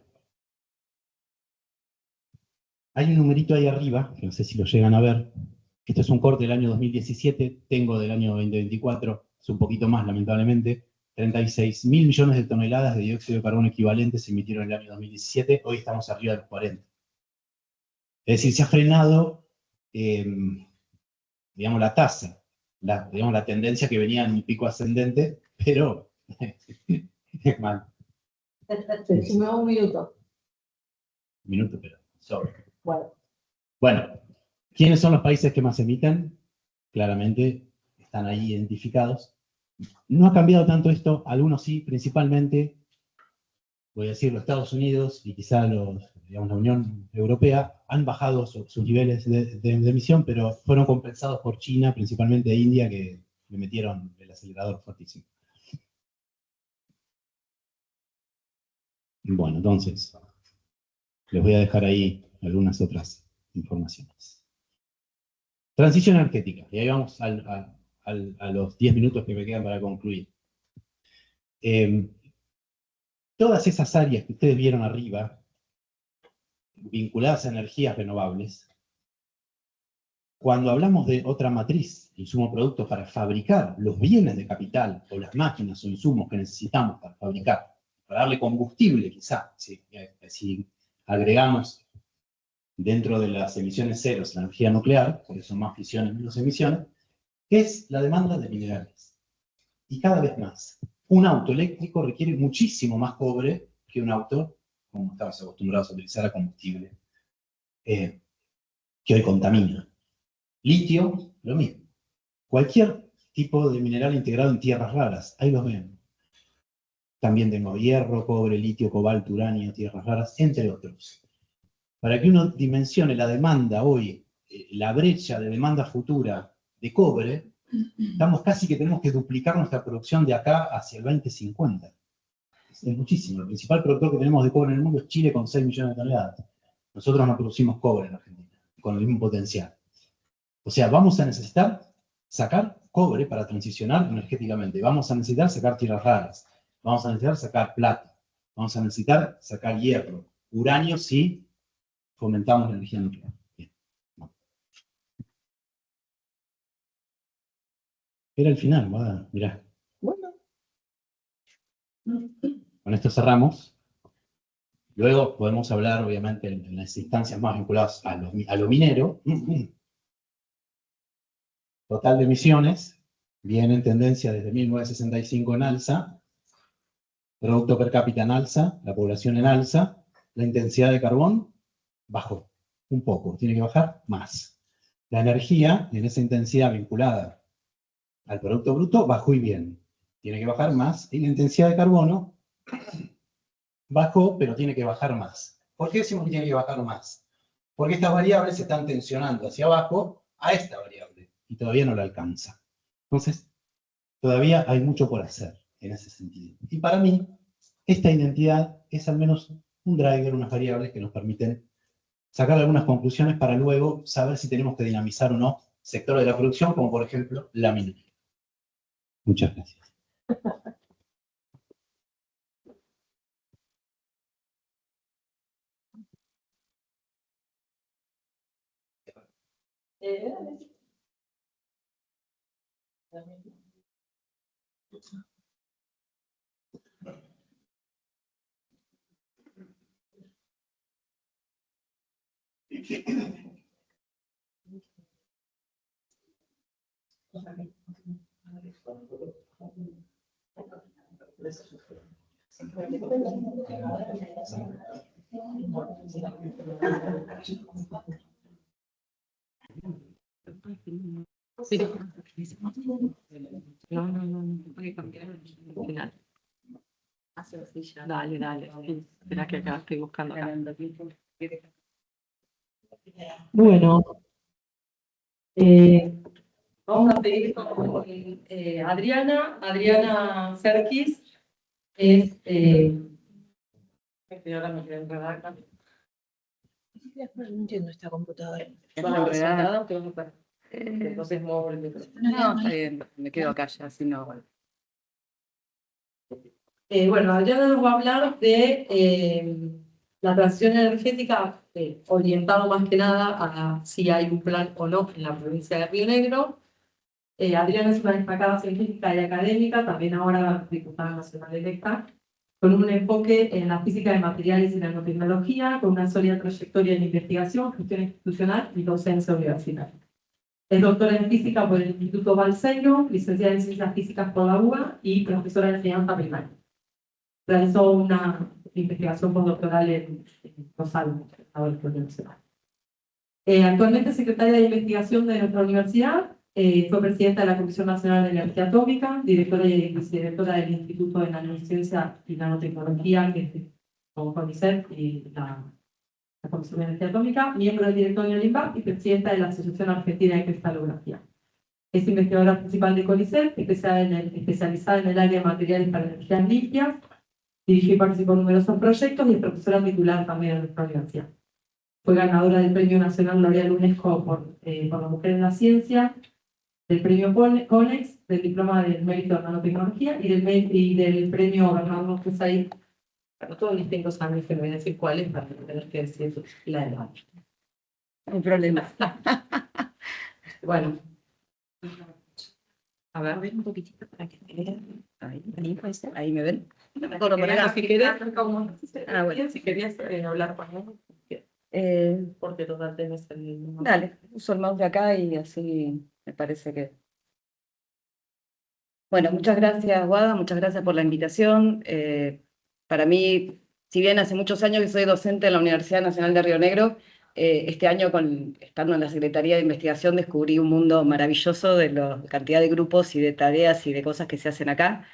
Hay un numerito ahí arriba, que no sé si lo llegan a ver. Esto es un corte del año 2017, tengo del año 2024, es un poquito más lamentablemente. 36.000 millones de toneladas de dióxido de carbono equivalentes se emitieron en el año 2017, hoy estamos arriba de los 40. Es decir, se ha frenado, digamos, la tasa, digamos, la tendencia que venía en un pico ascendente, pero es mal. Te sumé un minuto. Minuto, pero sobre. Bueno, ¿quiénes son los países que más emiten? Claramente están ahí identificados. No ha cambiado tanto esto, algunos sí, principalmente, voy a decir, los Estados Unidos y quizá digamos, la Unión Europea han bajado sus niveles de emisión, pero fueron compensados por China, principalmente India, que le metieron el acelerador fuertísimo. Bueno, entonces, les voy a dejar ahí algunas otras informaciones. Transición energética, y ahí vamos a los 10 minutos que me quedan para concluir. Todas esas áreas que ustedes vieron arriba, vinculadas a energías renovables, cuando hablamos de otra matriz, insumo producto para fabricar los bienes de capital, o las máquinas o insumos que necesitamos para fabricar, para darle combustible quizá, si agregamos dentro de las emisiones ceros la energía nuclear, porque son más fisiones menos emisiones, es la demanda de minerales. Y cada vez más. Un auto eléctrico requiere muchísimo más cobre que un auto, como estamos acostumbrados a utilizar a combustible, que hoy contamina. Litio, lo mismo. Cualquier tipo de mineral integrado en tierras raras, ahí los ven. También tengo hierro, cobre, litio, cobalto, uranio, tierras raras, entre otros. Para que uno dimensione la demanda hoy, la brecha de demanda futura de cobre, estamos casi que tenemos que duplicar nuestra producción de acá hacia el 2050. Es muchísimo. El principal productor que tenemos de cobre en el mundo es Chile con 6 millones de toneladas. Nosotros no producimos cobre en Argentina, con el mismo potencial. O sea, vamos a necesitar sacar cobre para transicionar energéticamente. Vamos a necesitar sacar tierras raras. Vamos a necesitar sacar plata. Vamos a necesitar sacar hierro. Uranio si fomentamos la energía nuclear. Bien. Era el final, mirá. Bueno, Con esto cerramos. Luego podemos hablar, obviamente, en las instancias más vinculadas a lo minero. Total de emisiones, viene en tendencia desde 1965 en alza, producto per cápita en alza, la población en alza, la intensidad de carbón bajó un poco, tiene que bajar más. La energía, en esa intensidad vinculada al Producto Bruto, bajó y bien. Tiene que bajar más, y la intensidad de carbono bajó, pero tiene que bajar más. ¿Por qué decimos que tiene que bajar más? Porque estas variables se están tensionando hacia abajo a esta variable, y todavía no la alcanza. Entonces, todavía hay mucho por hacer en ese sentido. Y para mí, esta identidad es al menos un driver, unas variables que nos permiten sacar algunas conclusiones para luego saber si tenemos que dinamizar o no sectores de la producción, como por ejemplo la minería. Muchas gracias. no, puede cambiar al final. Dale, sí. Espera que acá estoy buscando acá. Bueno, vamos a seguir con Adriana Serkis. Es, ahora me quiero enredar acá. No entiendo esta computadora. Enredada, entonces muevo el micrófono. No, está bien, me quedo acá ya, si no. Bueno, Adriana nos va a hablar de la transición energética, orientado más que nada a si hay un plan o no en la provincia de Río Negro. Adriana es una destacada científica y académica, también ahora diputada nacional electa, con un enfoque en la física de materiales y nanotecnología, con una sólida trayectoria en investigación, gestión institucional y docencia universitaria. Es doctora en física por el Instituto Balseiro, licenciada en ciencias físicas por la UBA y profesora de enseñanza primaria. Realizó una investigación postdoctoral en Rosario, en la Universidad Nacional. Actualmente es secretaria de investigación de nuestra universidad, fue presidenta de la Comisión Nacional de Energía Atómica, directora y vicedirectora del Instituto de Nanociencia y Nanotecnología, que es con CONICET y la Comisión de Energía Atómica, miembro del directorio del INVAP y presidenta de la Asociación Argentina de Cristalografía. Es investigadora principal de CONICET, especializada en el área de materiales para energías limpias. Dirigió y participó en numerosos proyectos y es profesora titular también en nuestra universidad. Fue ganadora del Premio Nacional L'Oréal UNESCO por la Mujer en la Ciencia, del Premio CONEX, del Diploma del Mérito de Nanotecnología y del Premio Bernardo Fesay. Bueno, todos distintos años, que no voy a decir cuáles, para no tener que decir la edad. No hay problema. Bueno. A ver. A ver un poquitito para que me vean. Ahí puede ser. Ahí me ven. No me acuerdo por Querías, acá. si querés, como, Bueno. si querías hablar conmigo, porque total tenés el... Dale, uso el mouse de acá y así me parece que... Bueno, muchas gracias, Guada, muchas gracias por la invitación. Para mí, si bien hace muchos años que soy docente en la Universidad Nacional de Río Negro, este año, estando en la Secretaría de Investigación, descubrí un mundo maravilloso de la cantidad de grupos y de tareas y de cosas que se hacen acá.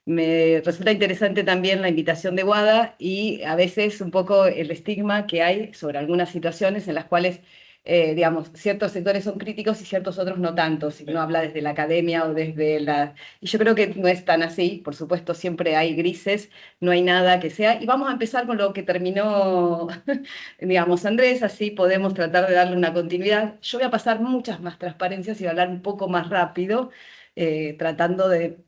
Me resulta interesante también la invitación de Guada y a veces un poco el estigma que hay sobre algunas situaciones en las cuales digamos, ciertos sectores son críticos y ciertos otros no tanto, si uno habla desde la academia o desde la... Y yo creo que no es tan así, por supuesto siempre hay grises, no hay nada que sea. Y vamos a empezar con lo que terminó, digamos, Andrés, así podemos tratar de darle una continuidad. Yo voy a pasar muchas más transparencias y voy a hablar un poco más rápido, tratando de,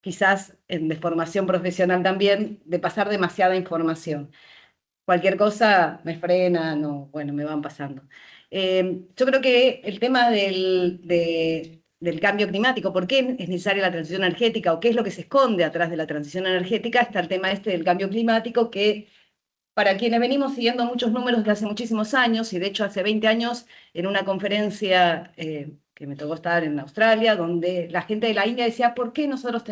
quizás de formación profesional también, de pasar demasiada información. Cualquier cosa me frenan o, bueno, me van pasando. Yo creo que el tema del cambio climático, por qué es necesaria la transición energética o qué es lo que se esconde atrás de la transición energética, está el tema este del cambio climático que para quienes venimos siguiendo muchos números de hace muchísimos años, y de hecho hace 20 años en una conferencia que me tocó estar en Australia, donde la gente de la India decía, ¿por qué nosotros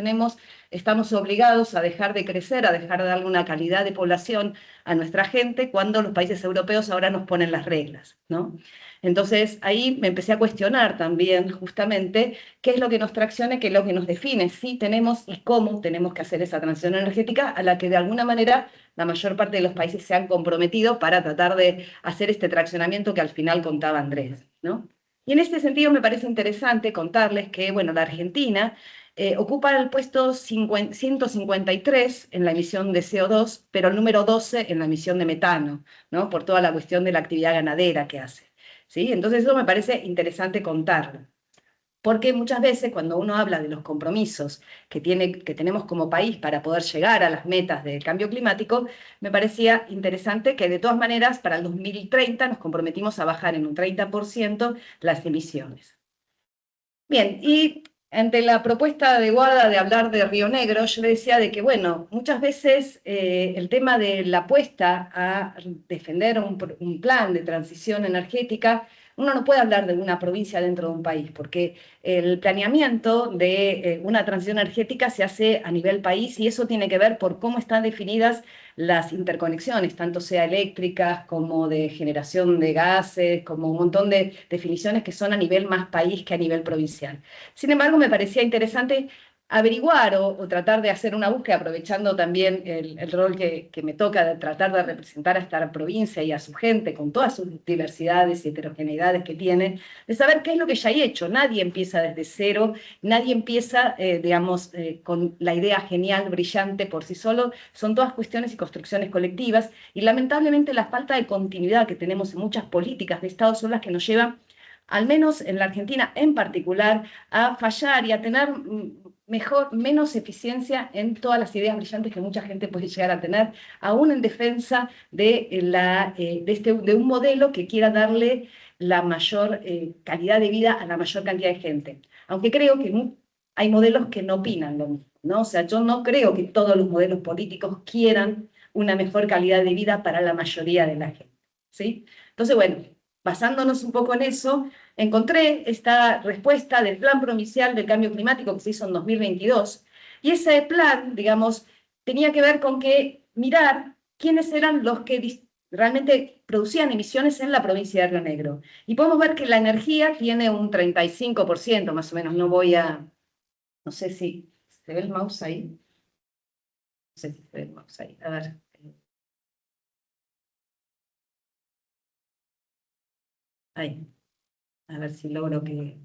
estamos obligados a dejar de crecer, a dejar de darle una calidad de población a nuestra gente, cuando los países europeos ahora nos ponen las reglas, ¿no? Entonces ahí me empecé a cuestionar también justamente qué es lo que nos tracciona, qué es lo que nos define, si tenemos y cómo tenemos que hacer esa transición energética a la que de alguna manera la mayor parte de los países se han comprometido para tratar de hacer este traccionamiento que al final contaba Andrés, ¿no? Y en este sentido me parece interesante contarles que, bueno, la Argentina ocupa el puesto 153 en la emisión de CO2, pero el número 12 en la emisión de metano, ¿no? Por toda la cuestión de la actividad ganadera que hace, ¿sí? Entonces eso me parece interesante contarlo. Porque muchas veces cuando uno habla de los compromisos que tenemos como país para poder llegar a las metas del cambio climático, me parecía interesante que de todas maneras para el 2030 nos comprometimos a bajar en un 30% las emisiones. Bien, y ante la propuesta de Guada de hablar de Río Negro, yo le decía de que, bueno, muchas veces el tema de la apuesta a defender un plan de transición energética, uno no puede hablar de una provincia dentro de un país, porque el planeamiento de una transición energética se hace a nivel país y eso tiene que ver por cómo están definidas las interconexiones, tanto sea eléctricas como de generación de gases, como un montón de definiciones que son a nivel más país que a nivel provincial. Sin embargo, me parecía interesante averiguar o tratar de hacer una búsqueda, aprovechando también el rol que me toca de tratar de representar a esta provincia y a su gente con todas sus diversidades y heterogeneidades que tiene, de saber qué es lo que ya hay hecho. Nadie empieza desde cero, nadie empieza, digamos, con la idea genial, brillante por sí solo, son todas cuestiones y construcciones colectivas, y lamentablemente la falta de continuidad que tenemos en muchas políticas de Estado son las que nos llevan, al menos en la Argentina en particular, a fallar y a tener menos eficiencia en todas las ideas brillantes que mucha gente puede llegar a tener, aún en defensa de un modelo que quiera darle la mayor calidad de vida a la mayor cantidad de gente. Aunque creo que hay modelos que no opinan lo mismo, ¿no? O sea, yo no creo que todos los modelos políticos quieran una mejor calidad de vida para la mayoría de la gente, ¿sí? Entonces, bueno, basándonos un poco en eso, encontré esta respuesta del Plan Provincial del Cambio Climático que se hizo en 2022, y ese plan, digamos, tenía que ver con mirar quiénes eran los que realmente producían emisiones en la provincia de Río Negro. Y podemos ver que la energía tiene un 35% más o menos, no sé si se ve el mouse ahí. No sé si se ve el mouse ahí, a ver. Ahí. A ver si logro que...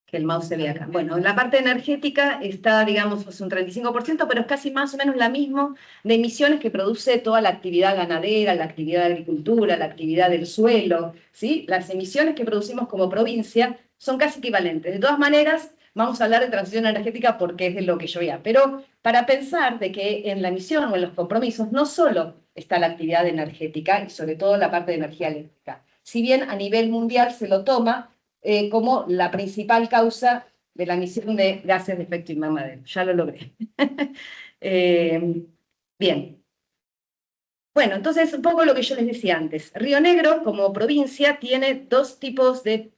que el mouse se ve acá. Bueno, en la parte energética está, digamos, es un 35%, pero es casi más o menos la misma de emisiones que produce toda la actividad ganadera, la actividad de agricultura, la actividad del suelo, ¿sí? Las emisiones que producimos como provincia son casi equivalentes. De todas maneras, vamos a hablar de transición energética porque es de lo que yo veía. Pero para pensar de que en la emisión o en los compromisos no solo está la actividad energética y sobre todo la parte de energía eléctrica. Si bien a nivel mundial se lo toma como la principal causa de la emisión de gases de efecto invernadero. Ya lo logré. Bien. Bueno, entonces un poco lo que yo les decía antes. Río Negro, como provincia, tiene dos tipos de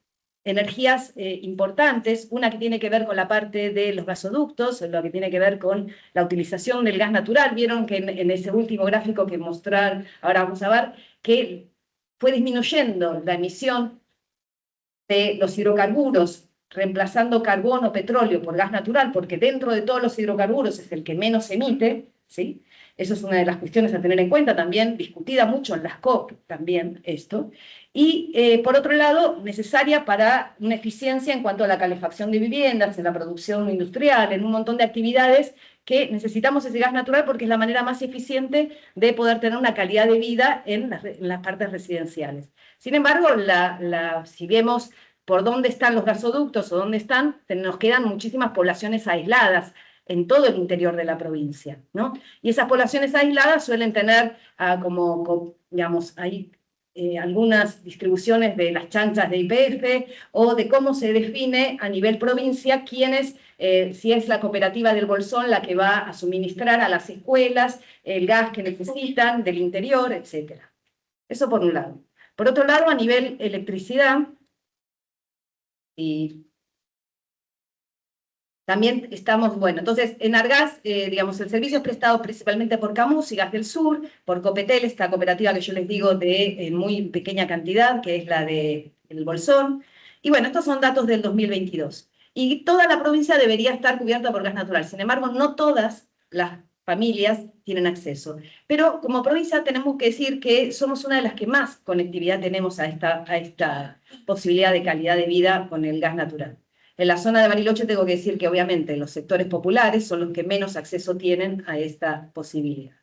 energías importantes. Una que tiene que ver con la parte de los gasoductos, lo que tiene que ver con la utilización del gas natural. Vieron que en ese último gráfico que mostrar, ahora vamos a ver, que fue disminuyendo la emisión de los hidrocarburos, reemplazando carbón o petróleo por gas natural, porque dentro de todos los hidrocarburos es el que menos emite, ¿sí? Eso es una de las cuestiones a tener en cuenta, también discutida mucho en las COP, también esto. Y por otro lado, necesaria para una eficiencia en cuanto a la calefacción de viviendas, en la producción industrial, en un montón de actividades que necesitamos ese gas natural porque es la manera más eficiente de poder tener una calidad de vida en las partes residenciales. Sin embargo, si vemos por dónde están los gasoductos o dónde están, nos quedan muchísimas poblaciones aisladas en todo el interior de la provincia, ¿no? Y esas poblaciones aisladas suelen tener digamos, ahí algunas distribuciones de las chanchas de YPF o de cómo se define a nivel provincia quiénes, si es la cooperativa del Bolsón la que va a suministrar a las escuelas el gas que necesitan del interior, etc. Eso por un lado. Por otro lado, a nivel electricidad, y también estamos, bueno, entonces en Argas, digamos, el servicio es prestado principalmente por Camus y Gas del Sur, por Copetel, esta cooperativa que yo les digo de muy pequeña cantidad, que es la del Bolsón. Y bueno, estos son datos del 2022. Y toda la provincia debería estar cubierta por gas natural. Sin embargo, no todas las familias tienen acceso. Pero como provincia tenemos que decir que somos una de las que más conectividad tenemos a esta posibilidad de calidad de vida con el gas natural. En la zona de Bariloche tengo que decir que obviamente los sectores populares son los que menos acceso tienen a esta posibilidad.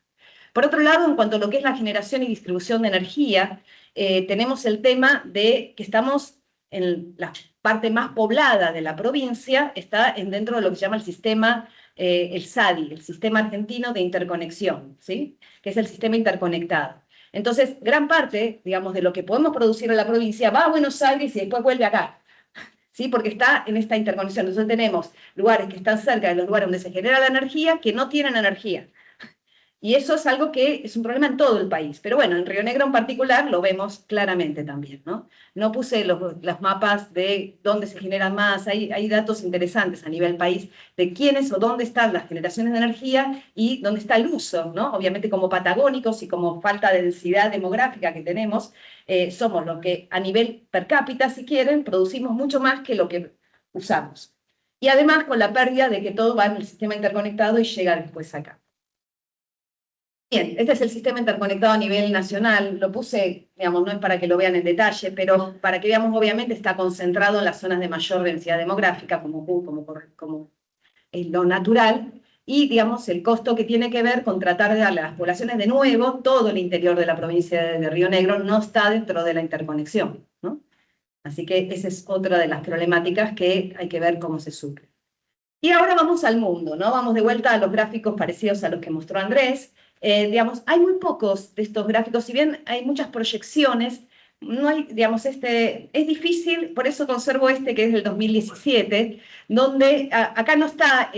Por otro lado, en cuanto a lo que es la generación y distribución de energía, tenemos el tema de que estamos en la parte más poblada de la provincia, está dentro de lo que se llama el sistema, el SADI, el Sistema Argentino de Interconexión, ¿sí? Que es el sistema interconectado. Entonces, gran parte, digamos, de lo que podemos producir en la provincia va a Buenos Aires y después vuelve acá. ¿Sí? Porque está en esta interconexión. Entonces tenemos lugares que están cerca de los lugares donde se genera la energía que no tienen energía. Y eso es algo que es un problema en todo el país. Pero bueno, en Río Negro en particular lo vemos claramente también, ¿no? No puse los mapas de dónde se generan más. Hay datos interesantes a nivel país de quiénes o dónde están las generaciones de energía y dónde está el uso, ¿no? Obviamente como patagónicos y como falta de densidad demográfica que tenemos, somos los que a nivel per cápita, si quieren, producimos mucho más que lo que usamos. Y además con la pérdida de que todo va en el sistema interconectado y llega después acá. Bien, este es el sistema interconectado a nivel nacional. Lo puse, digamos, no es para que lo vean en detalle, pero para que veamos, obviamente, está concentrado en las zonas de mayor densidad demográfica, como es lo natural, y, digamos, el costo que tiene que ver con tratar de darle a las poblaciones de nuevo, todo el interior de la provincia de Río Negro no está dentro de la interconexión, ¿no? Así que esa es otra de las problemáticas que hay que ver cómo se suple. Y ahora vamos al mundo, ¿no? Vamos de vuelta a los gráficos parecidos a los que mostró Andrés. Digamos, hay muy pocos de estos gráficos, si bien hay muchas proyecciones, no hay, digamos, es difícil, por eso conservo este que es del 2017, donde acá no está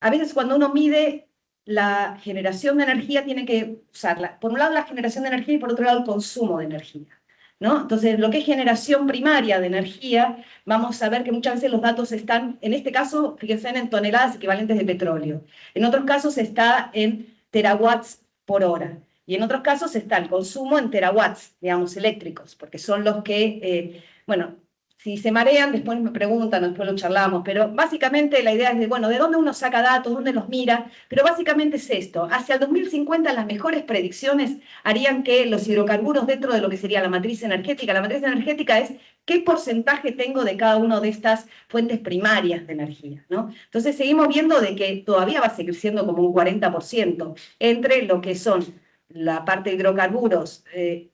a veces cuando uno mide la generación de energía tiene que usarla, por un lado la generación de energía y por otro lado el consumo de energía, ¿no? Entonces, lo que es generación primaria de energía, vamos a ver que muchas veces los datos están, en este caso, fíjense en toneladas equivalentes de petróleo, en otros casos está en terawatts por hora. Y en otros casos está el consumo en terawatts, digamos, eléctricos, porque son los que, bueno, si se marean, después me preguntan, después lo charlamos, pero básicamente la idea es de, bueno, ¿de dónde uno saca datos, dónde los mira? Pero básicamente es esto, hacia el 2050 las mejores predicciones harían que los hidrocarburos dentro de lo que sería la matriz energética es qué porcentaje tengo de cada una de estas fuentes primarias de energía, ¿no? Entonces seguimos viendo de que todavía va a seguir siendo como un 40% entre lo que son la parte de hidrocarburos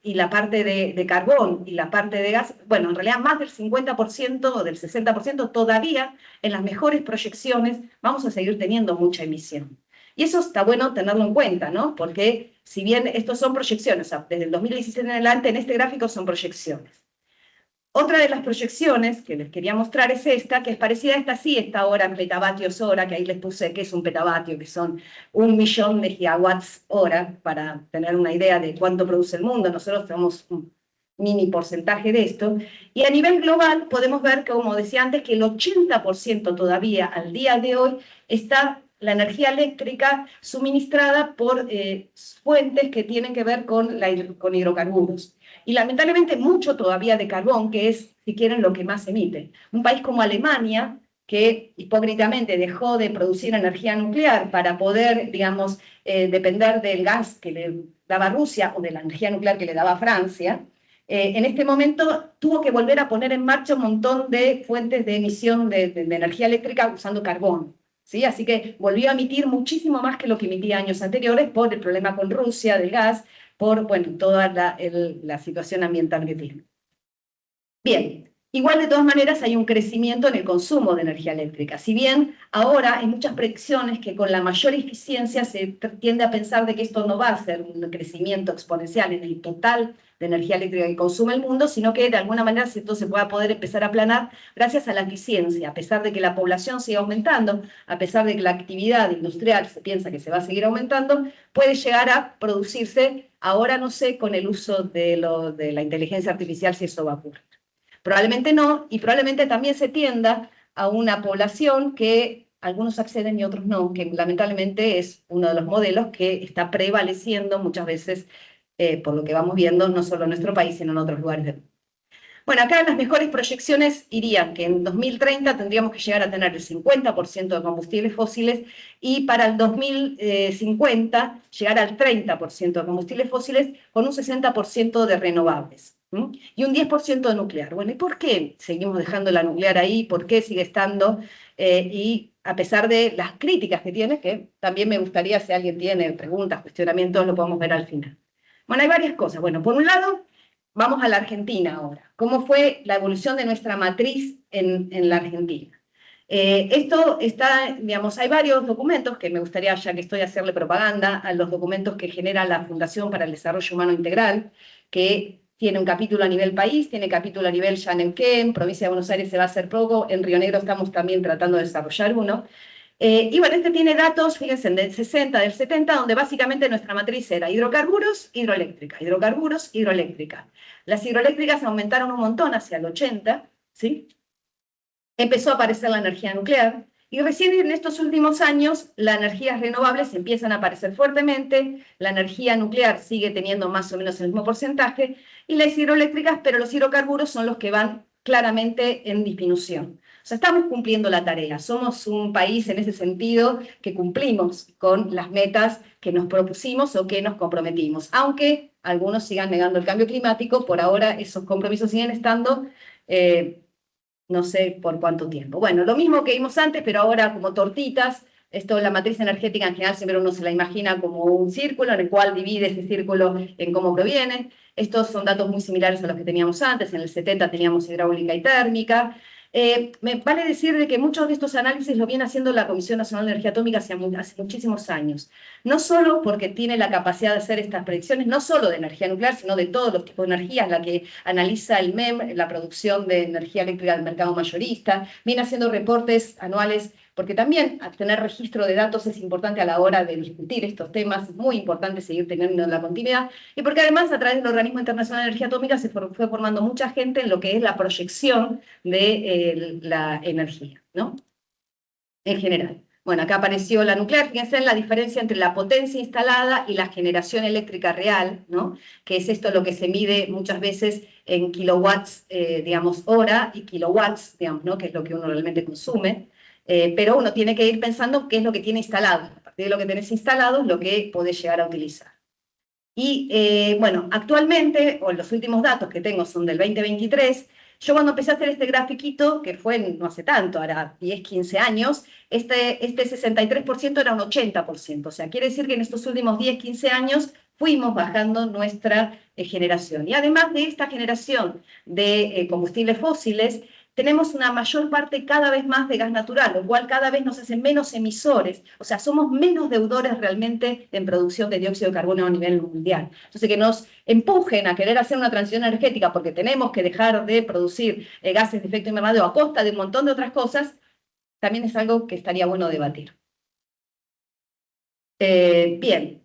y la parte de carbón y la parte de gas, bueno, en realidad más del 50% o del 60% todavía en las mejores proyecciones vamos a seguir teniendo mucha emisión. Y eso está bueno tenerlo en cuenta, ¿no? Porque si bien estos son proyecciones, o sea, desde el 2016 en adelante en este gráfico son proyecciones. Otra de las proyecciones que les quería mostrar es esta, que es parecida a esta, sí, está ahora en petavatios hora, que ahí les puse que es un petavatio, que son 1.000.000 de gigawatts hora, para tener una idea de cuánto produce el mundo. Nosotros tenemos un mini porcentaje de esto. Y a nivel global podemos ver, que, como decía antes, que el 80% todavía al día de hoy está la energía eléctrica suministrada por fuentes que tienen que ver con hidrocarburos. Y lamentablemente mucho todavía de carbón, que es, si quieren, lo que más emite. Un país como Alemania, que hipócritamente dejó de producir energía nuclear para poder, digamos, depender del gas que le daba Rusia o de la energía nuclear que le daba Francia, en este momento tuvo que volver a poner en marcha un montón de fuentes de emisión de energía eléctrica usando carbón. ¿Sí? Así que volvió a emitir muchísimo más que lo que emitía años anteriores por el problema con Rusia del gas, por bueno, toda la situación ambiental que tiene. Bien, igual de todas maneras hay un crecimiento en el consumo de energía eléctrica. Si bien ahora hay muchas predicciones que con la mayor eficiencia se tiende a pensar de que esto no va a ser un crecimiento exponencial en el total de energía eléctrica que consume el mundo, sino que de alguna manera esto se pueda poder empezar a aplanar gracias a la eficiencia, a pesar de que la población siga aumentando, a pesar de que la actividad industrial se piensa que se va a seguir aumentando, puede llegar a producirse, ahora no sé, con el uso de la inteligencia artificial si eso va a ocurrir. Probablemente no, y probablemente también se tienda a una población que algunos acceden y otros no, que lamentablemente es uno de los modelos que está prevaleciendo muchas veces, por lo que vamos viendo, no solo en nuestro país, sino en otros lugares del mundo. Bueno, acá las mejores proyecciones irían que en 2030 tendríamos que llegar a tener el 50% de combustibles fósiles y para el 2050 llegar al 30% de combustibles fósiles con un 60% de renovables. Y un 10% de nuclear. Bueno, ¿y por qué seguimos dejando la nuclear ahí? ¿Por qué sigue estando? Y a pesar de las críticas que tiene, que también me gustaría, si alguien tiene preguntas, cuestionamientos, lo podemos ver al final. Bueno, hay varias cosas. Bueno, por un lado, vamos a la Argentina ahora. ¿Cómo fue la evolución de nuestra matriz en la Argentina? Esto está, digamos, hay varios documentos que me gustaría, ya que estoy, hacerle propaganda a los documentos que genera la Fundación para el Desarrollo Humano Integral, que tiene un capítulo a nivel país, tiene capítulo a nivel ya Neuquén, provincia de Buenos Aires se va a hacer poco, en Río Negro estamos también tratando de desarrollar uno. Y bueno, este tiene datos, fíjense, del 60, del 70, donde básicamente nuestra matriz era hidrocarburos, hidroeléctrica, hidrocarburos, hidroeléctrica. Las hidroeléctricas aumentaron un montón hacia el 80, ¿sí? Empezó a aparecer la energía nuclear, y recién en estos últimos años las energías renovables empiezan a aparecer fuertemente, la energía nuclear sigue teniendo más o menos el mismo porcentaje, y las hidroeléctricas, pero los hidrocarburos son los que van claramente en disminución. O sea, estamos cumpliendo la tarea, somos un país en ese sentido que cumplimos con las metas que nos propusimos o que nos comprometimos, aunque algunos sigan negando el cambio climático, por ahora esos compromisos siguen estando, no sé por cuánto tiempo. Bueno, lo mismo que vimos antes, pero ahora como tortitas. Esto, la matriz energética en general siempre uno se la imagina como un círculo en el cual divide ese círculo en cómo proviene. Estos son datos muy similares a los que teníamos antes. En el 70 teníamos hidráulica y térmica. Me vale decir de que muchos de estos análisis lo viene haciendo la Comisión Nacional de Energía Atómica hace muchísimos años. No solo porque tiene la capacidad de hacer estas predicciones, no solo de energía nuclear, sino de todos los tipos de energías, la que analiza el MEM, la producción de energía eléctrica del mercado mayorista, viene haciendo reportes anuales, porque también tener registro de datos es importante a la hora de discutir estos temas, es muy importante seguir teniendo la continuidad, y porque además a través del Organismo Internacional de Energía Atómica se fue formando mucha gente en lo que es la proyección de la energía, ¿no? En general. Bueno, acá apareció la nuclear. Fíjense en la diferencia entre la potencia instalada y la generación eléctrica real, ¿no? Que es esto lo que se mide muchas veces en kilowatts, digamos, hora y kilowatts, digamos, ¿no? Que es lo que uno realmente consume. Pero uno tiene que ir pensando qué es lo que tiene instalado. A partir de lo que tenés instalado es lo que podés llegar a utilizar. Y bueno, actualmente, o los últimos datos que tengo son del 2023, yo cuando empecé a hacer este grafiquito, que fue no hace tanto, ahora 10, 15 años, este 63% era un 80%. O sea, quiere decir que en estos últimos 10, 15 años fuimos bajando nuestra generación. Y además de esta generación de combustibles fósiles, tenemos una mayor parte cada vez más de gas natural, lo cual cada vez nos hace menos emisores, o sea, somos menos deudores realmente en producción de dióxido de carbono a nivel mundial. Entonces, que nos empujen a querer hacer una transición energética porque tenemos que dejar de producir gases de efecto invernadero a costa de un montón de otras cosas, también es algo que estaría bueno debatir. Bien.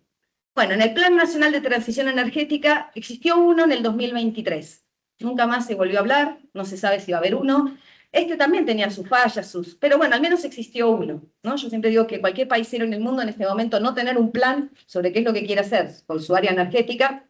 Bueno, en el Plan Nacional de Transición Energética existió uno en el 2023. Nunca más se volvió a hablar, no se sabe si va a haber uno. Este también tenía sus fallas, pero bueno, al menos existió uno, ¿no? Yo siempre digo que cualquier paisero en el mundo en este momento no tener un plan sobre qué es lo que quiere hacer con su área energética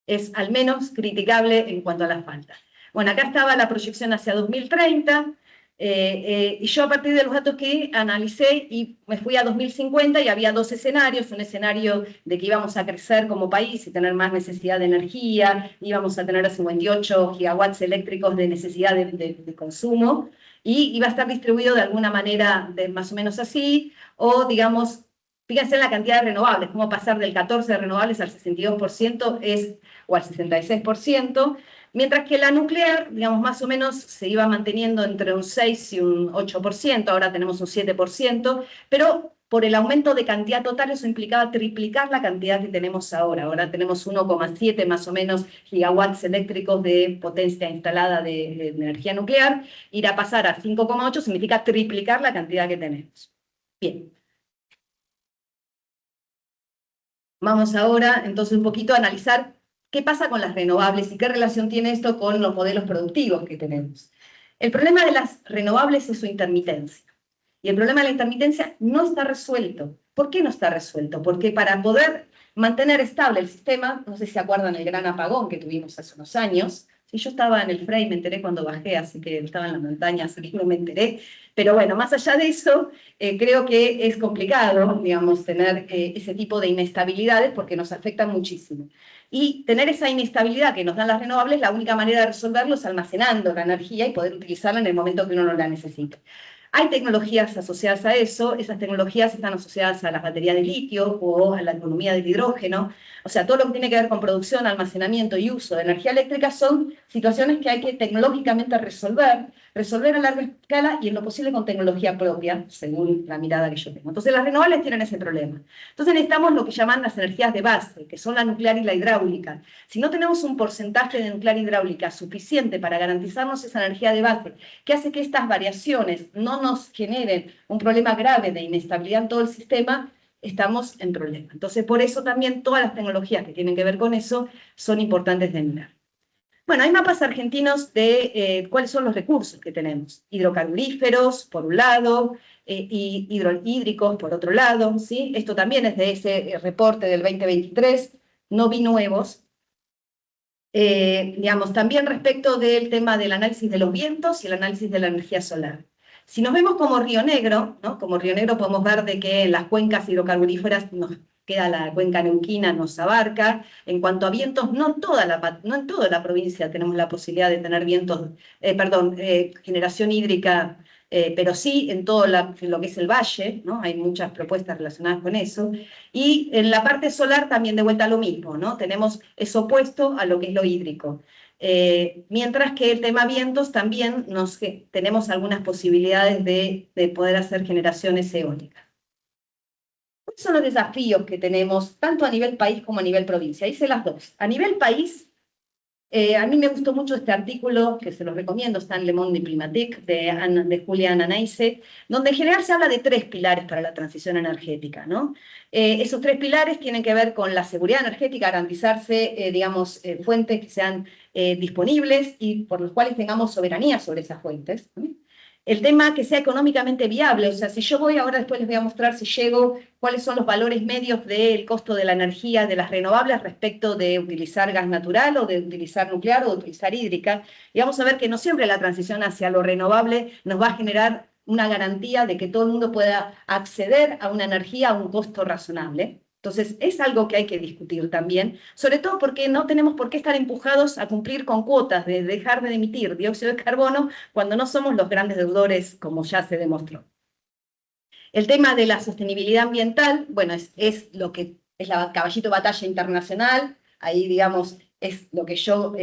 es al menos criticable en cuanto a las faltas. Bueno, acá estaba la proyección hacia 2030, y yo a partir de los datos que analicé y me fui a 2050 y había dos escenarios, un escenario de que íbamos a crecer como país y tener más necesidad de energía, íbamos a tener 58 gigawatts eléctricos de necesidad de consumo, y iba a estar distribuido de alguna manera más o menos así, o digamos, fíjense en la cantidad de renovables, cómo pasar del 14 de renovables al 62% o al 66%, mientras que la nuclear, digamos, más o menos se iba manteniendo entre un 6 y un 8%, ahora tenemos un 7%, pero por el aumento de cantidad total eso implicaba triplicar la cantidad que tenemos ahora. Ahora tenemos 1,7 más o menos gigawatts eléctricos de potencia instalada de energía nuclear. Ir a pasar a 5,8 significa triplicar la cantidad que tenemos. Bien. Vamos ahora entonces un poquito a analizar qué pasa con las renovables y qué relación tiene esto con los modelos productivos que tenemos. El problema de las renovables es su intermitencia. Y el problema de la intermitencia no está resuelto. ¿Por qué no está resuelto? Porque para poder mantener estable el sistema, no sé si se acuerdan el gran apagón que tuvimos hace unos años. Sí, yo estaba en el Frey, me enteré cuando bajé, así que estaba en la montaña, así que no me enteré. Pero bueno, más allá de eso, creo que es complicado, digamos, tener ese tipo de inestabilidades porque nos afectan muchísimo. Y tener esa inestabilidad que nos dan las renovables, la única manera de resolverlo es almacenando la energía y poder utilizarla en el momento que uno no la necesite. Hay tecnologías asociadas a eso, esas tecnologías están asociadas a las baterías de litio o a la economía del hidrógeno. O sea, todo lo que tiene que ver con producción, almacenamiento y uso de energía eléctrica son situaciones que hay que tecnológicamente resolver a larga escala y en lo posible con tecnología propia, según la mirada que yo tengo. Entonces las renovables tienen ese problema. Entonces necesitamos lo que llaman las energías de base, que son la nuclear y la hidráulica. Si no tenemos un porcentaje de nuclear hidráulica suficiente para garantizarnos esa energía de base, que hace que estas variaciones no nos generen un problema grave de inestabilidad en todo el sistema, estamos en problema. Entonces, por eso también todas las tecnologías que tienen que ver con eso son importantes de mirar. Bueno, hay mapas argentinos de cuáles son los recursos que tenemos. Hidrocarburíferos, por un lado, y hidrohídricos, por otro lado, ¿sí? Esto también es de ese reporte del 2023, no vi nuevos. Digamos, también respecto del tema del análisis de los vientos y el análisis de la energía solar. Si nos vemos como Río Negro, ¿no? Como Río Negro podemos ver de que en las cuencas hidrocarburíferas nos queda la cuenca neuquina, nos abarca. En cuanto a vientos, no en toda la provincia tenemos la posibilidad de tener vientos, generación hídrica, pero sí en todo lo que es el valle, ¿no? Hay muchas propuestas relacionadas con eso. Y en la parte solar también de vuelta a lo mismo, ¿no? Tenemos eso opuesto a lo que es lo hídrico. Mientras que el tema vientos también tenemos algunas posibilidades de poder hacer generaciones eólicas. ¿Cuáles son los desafíos que tenemos tanto a nivel país como a nivel provincia? Hice las dos. A nivel país, a mí me gustó mucho este artículo, que se los recomiendo, está en Le Monde Diplomatique, de Julia Ananaise, donde en general se habla de 3 pilares para la transición energética, ¿no? Esos 3 pilares tienen que ver con la seguridad energética, garantizarse, digamos, fuentes que sean disponibles y por los cuales tengamos soberanía sobre esas fuentes, ¿no? El tema que sea económicamente viable, o sea, si yo voy ahora, después les voy a mostrar si llego, cuáles son los valores medios del costo de la energía de las renovables respecto de utilizar gas natural o de utilizar nuclear o de utilizar hídrica, y vamos a ver que no siempre la transición hacia lo renovable nos va a generar una garantía de que todo el mundo pueda acceder a una energía a un costo razonable. Entonces, es algo que hay que discutir también, sobre todo porque no tenemos por qué estar empujados a cumplir con cuotas de dejar de emitir dióxido de carbono cuando no somos los grandes deudores, como ya se demostró. El tema de la sostenibilidad ambiental, bueno, es lo que es la caballito de batalla internacional, ahí, digamos, es lo que yo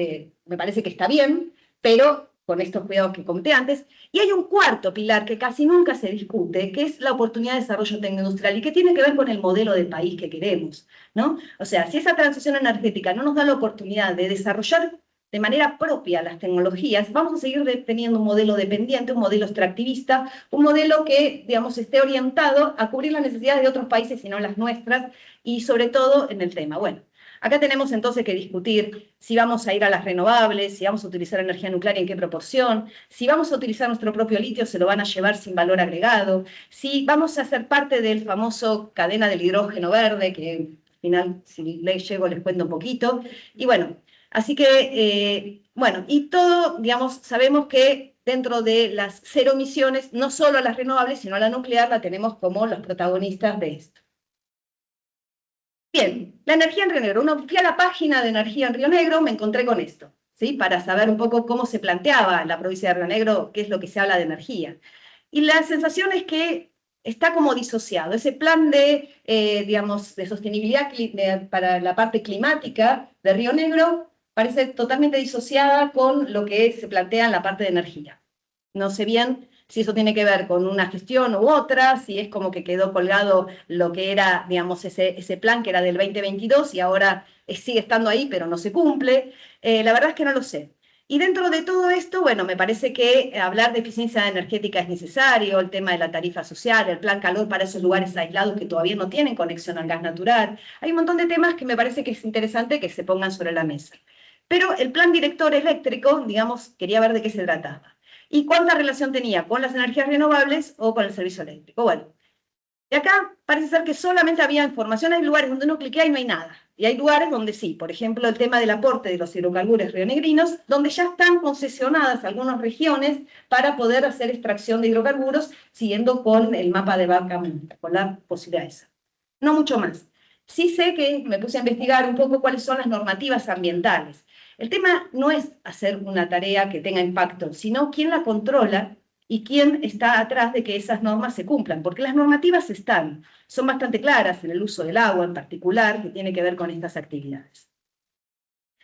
me parece que está bien, pero con estos cuidados que comenté antes. Y hay un cuarto pilar que casi nunca se discute, que es la oportunidad de desarrollo tecnoindustrial y que tiene que ver con el modelo de país que queremos, ¿no? O sea, si esa transición energética no nos da la oportunidad de desarrollar de manera propia las tecnologías, vamos a seguir teniendo un modelo dependiente, un modelo extractivista, un modelo que, digamos, esté orientado a cubrir las necesidades de otros países y no las nuestras, y sobre todo en el tema. Bueno, acá tenemos entonces que discutir si vamos a ir a las renovables, si vamos a utilizar energía nuclear y en qué proporción, si vamos a utilizar nuestro propio litio, se lo van a llevar sin valor agregado, si vamos a ser parte del famoso cadena del hidrógeno verde, que al final, si les llego, les cuento un poquito. Y bueno, así que, bueno, y todo, digamos, sabemos que dentro de las cero emisiones, no solo a las renovables, sino a la nuclear, la tenemos como los protagonistas de esto. Bien, la energía en Río Negro. Uno fui a la página de energía en Río Negro, me encontré con esto, ¿sí? Para saber un poco cómo se planteaba en la provincia de Río Negro, qué es lo que se habla de energía. Y la sensación es que está como disociado. Ese plan de, digamos, de sostenibilidad para la parte climática de Río Negro parece totalmente disociada con lo que se plantea en la parte de energía. No sé bien si eso tiene que ver con una gestión u otra, si es como que quedó colgado lo que era, digamos, ese plan que era del 2022 y ahora sigue estando ahí, pero no se cumple. La verdad es que no lo sé. Y dentro de todo esto, bueno, me parece que hablar de eficiencia energética es necesario, el tema de la tarifa social, el plan calor para esos lugares aislados que todavía no tienen conexión al gas natural. Hay un montón de temas que me parece que es interesante que se pongan sobre la mesa. Pero el plan director eléctrico, digamos, quería ver de qué se trataba. ¿Y cuánta relación tenía con las energías renovables o con el servicio eléctrico? Bueno, de acá parece ser que solamente había información. Hay lugares donde uno cliquea y no hay nada. Y hay lugares donde sí, por ejemplo, el tema del aporte de los hidrocarburos rionegrinos, donde ya están concesionadas algunas regiones para poder hacer extracción de hidrocarburos, siguiendo con el mapa de Vaca Muerta, con la posibilidad esa. No mucho más. Sí sé que me puse a investigar un poco cuáles son las normativas ambientales. El tema no es hacer una tarea que tenga impacto, sino quién la controla y quién está atrás de que esas normas se cumplan, porque las normativas están, son bastante claras en el uso del agua en particular, que tiene que ver con estas actividades.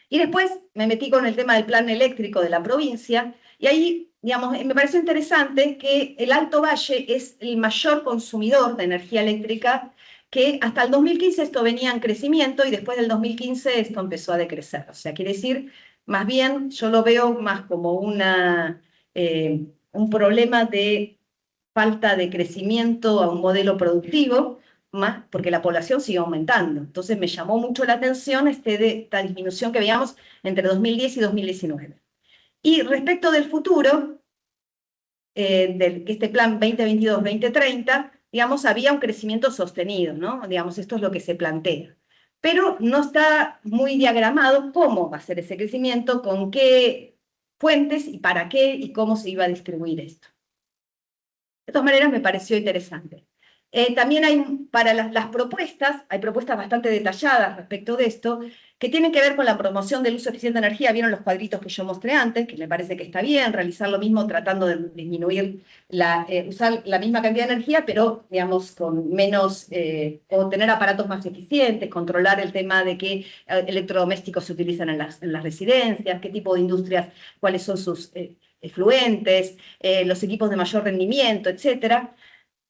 Y después me metí con el tema del plan eléctrico de la provincia, y ahí, digamos, me pareció interesante que el Alto Valle es el mayor consumidor de energía eléctrica, que hasta el 2015 esto venía en crecimiento y después del 2015 esto empezó a decrecer. O sea, quiere decir, más bien yo lo veo más como un problema de falta de crecimiento a un modelo productivo, más porque la población sigue aumentando. Entonces me llamó mucho la atención esta disminución que veíamos entre 2010 y 2019. Y respecto del futuro, de este plan 2022-2030, digamos, había un crecimiento sostenido, ¿no? Digamos, esto es lo que se plantea. Pero no está muy diagramado cómo va a ser ese crecimiento, con qué fuentes y para qué y cómo se iba a distribuir esto. De todas maneras, me pareció interesante. También hay, para las propuestas, hay propuestas bastante detalladas respecto de esto, que tienen que ver con la promoción del uso eficiente de energía. Vieron los cuadritos que yo mostré antes, que me parece que está bien, realizar lo mismo tratando de disminuir, usar la misma cantidad de energía, pero, digamos, con menos, o tener aparatos más eficientes, controlar el tema de qué electrodomésticos se utilizan en las residencias, qué tipo de industrias, cuáles son sus efluentes, los equipos de mayor rendimiento, etcétera.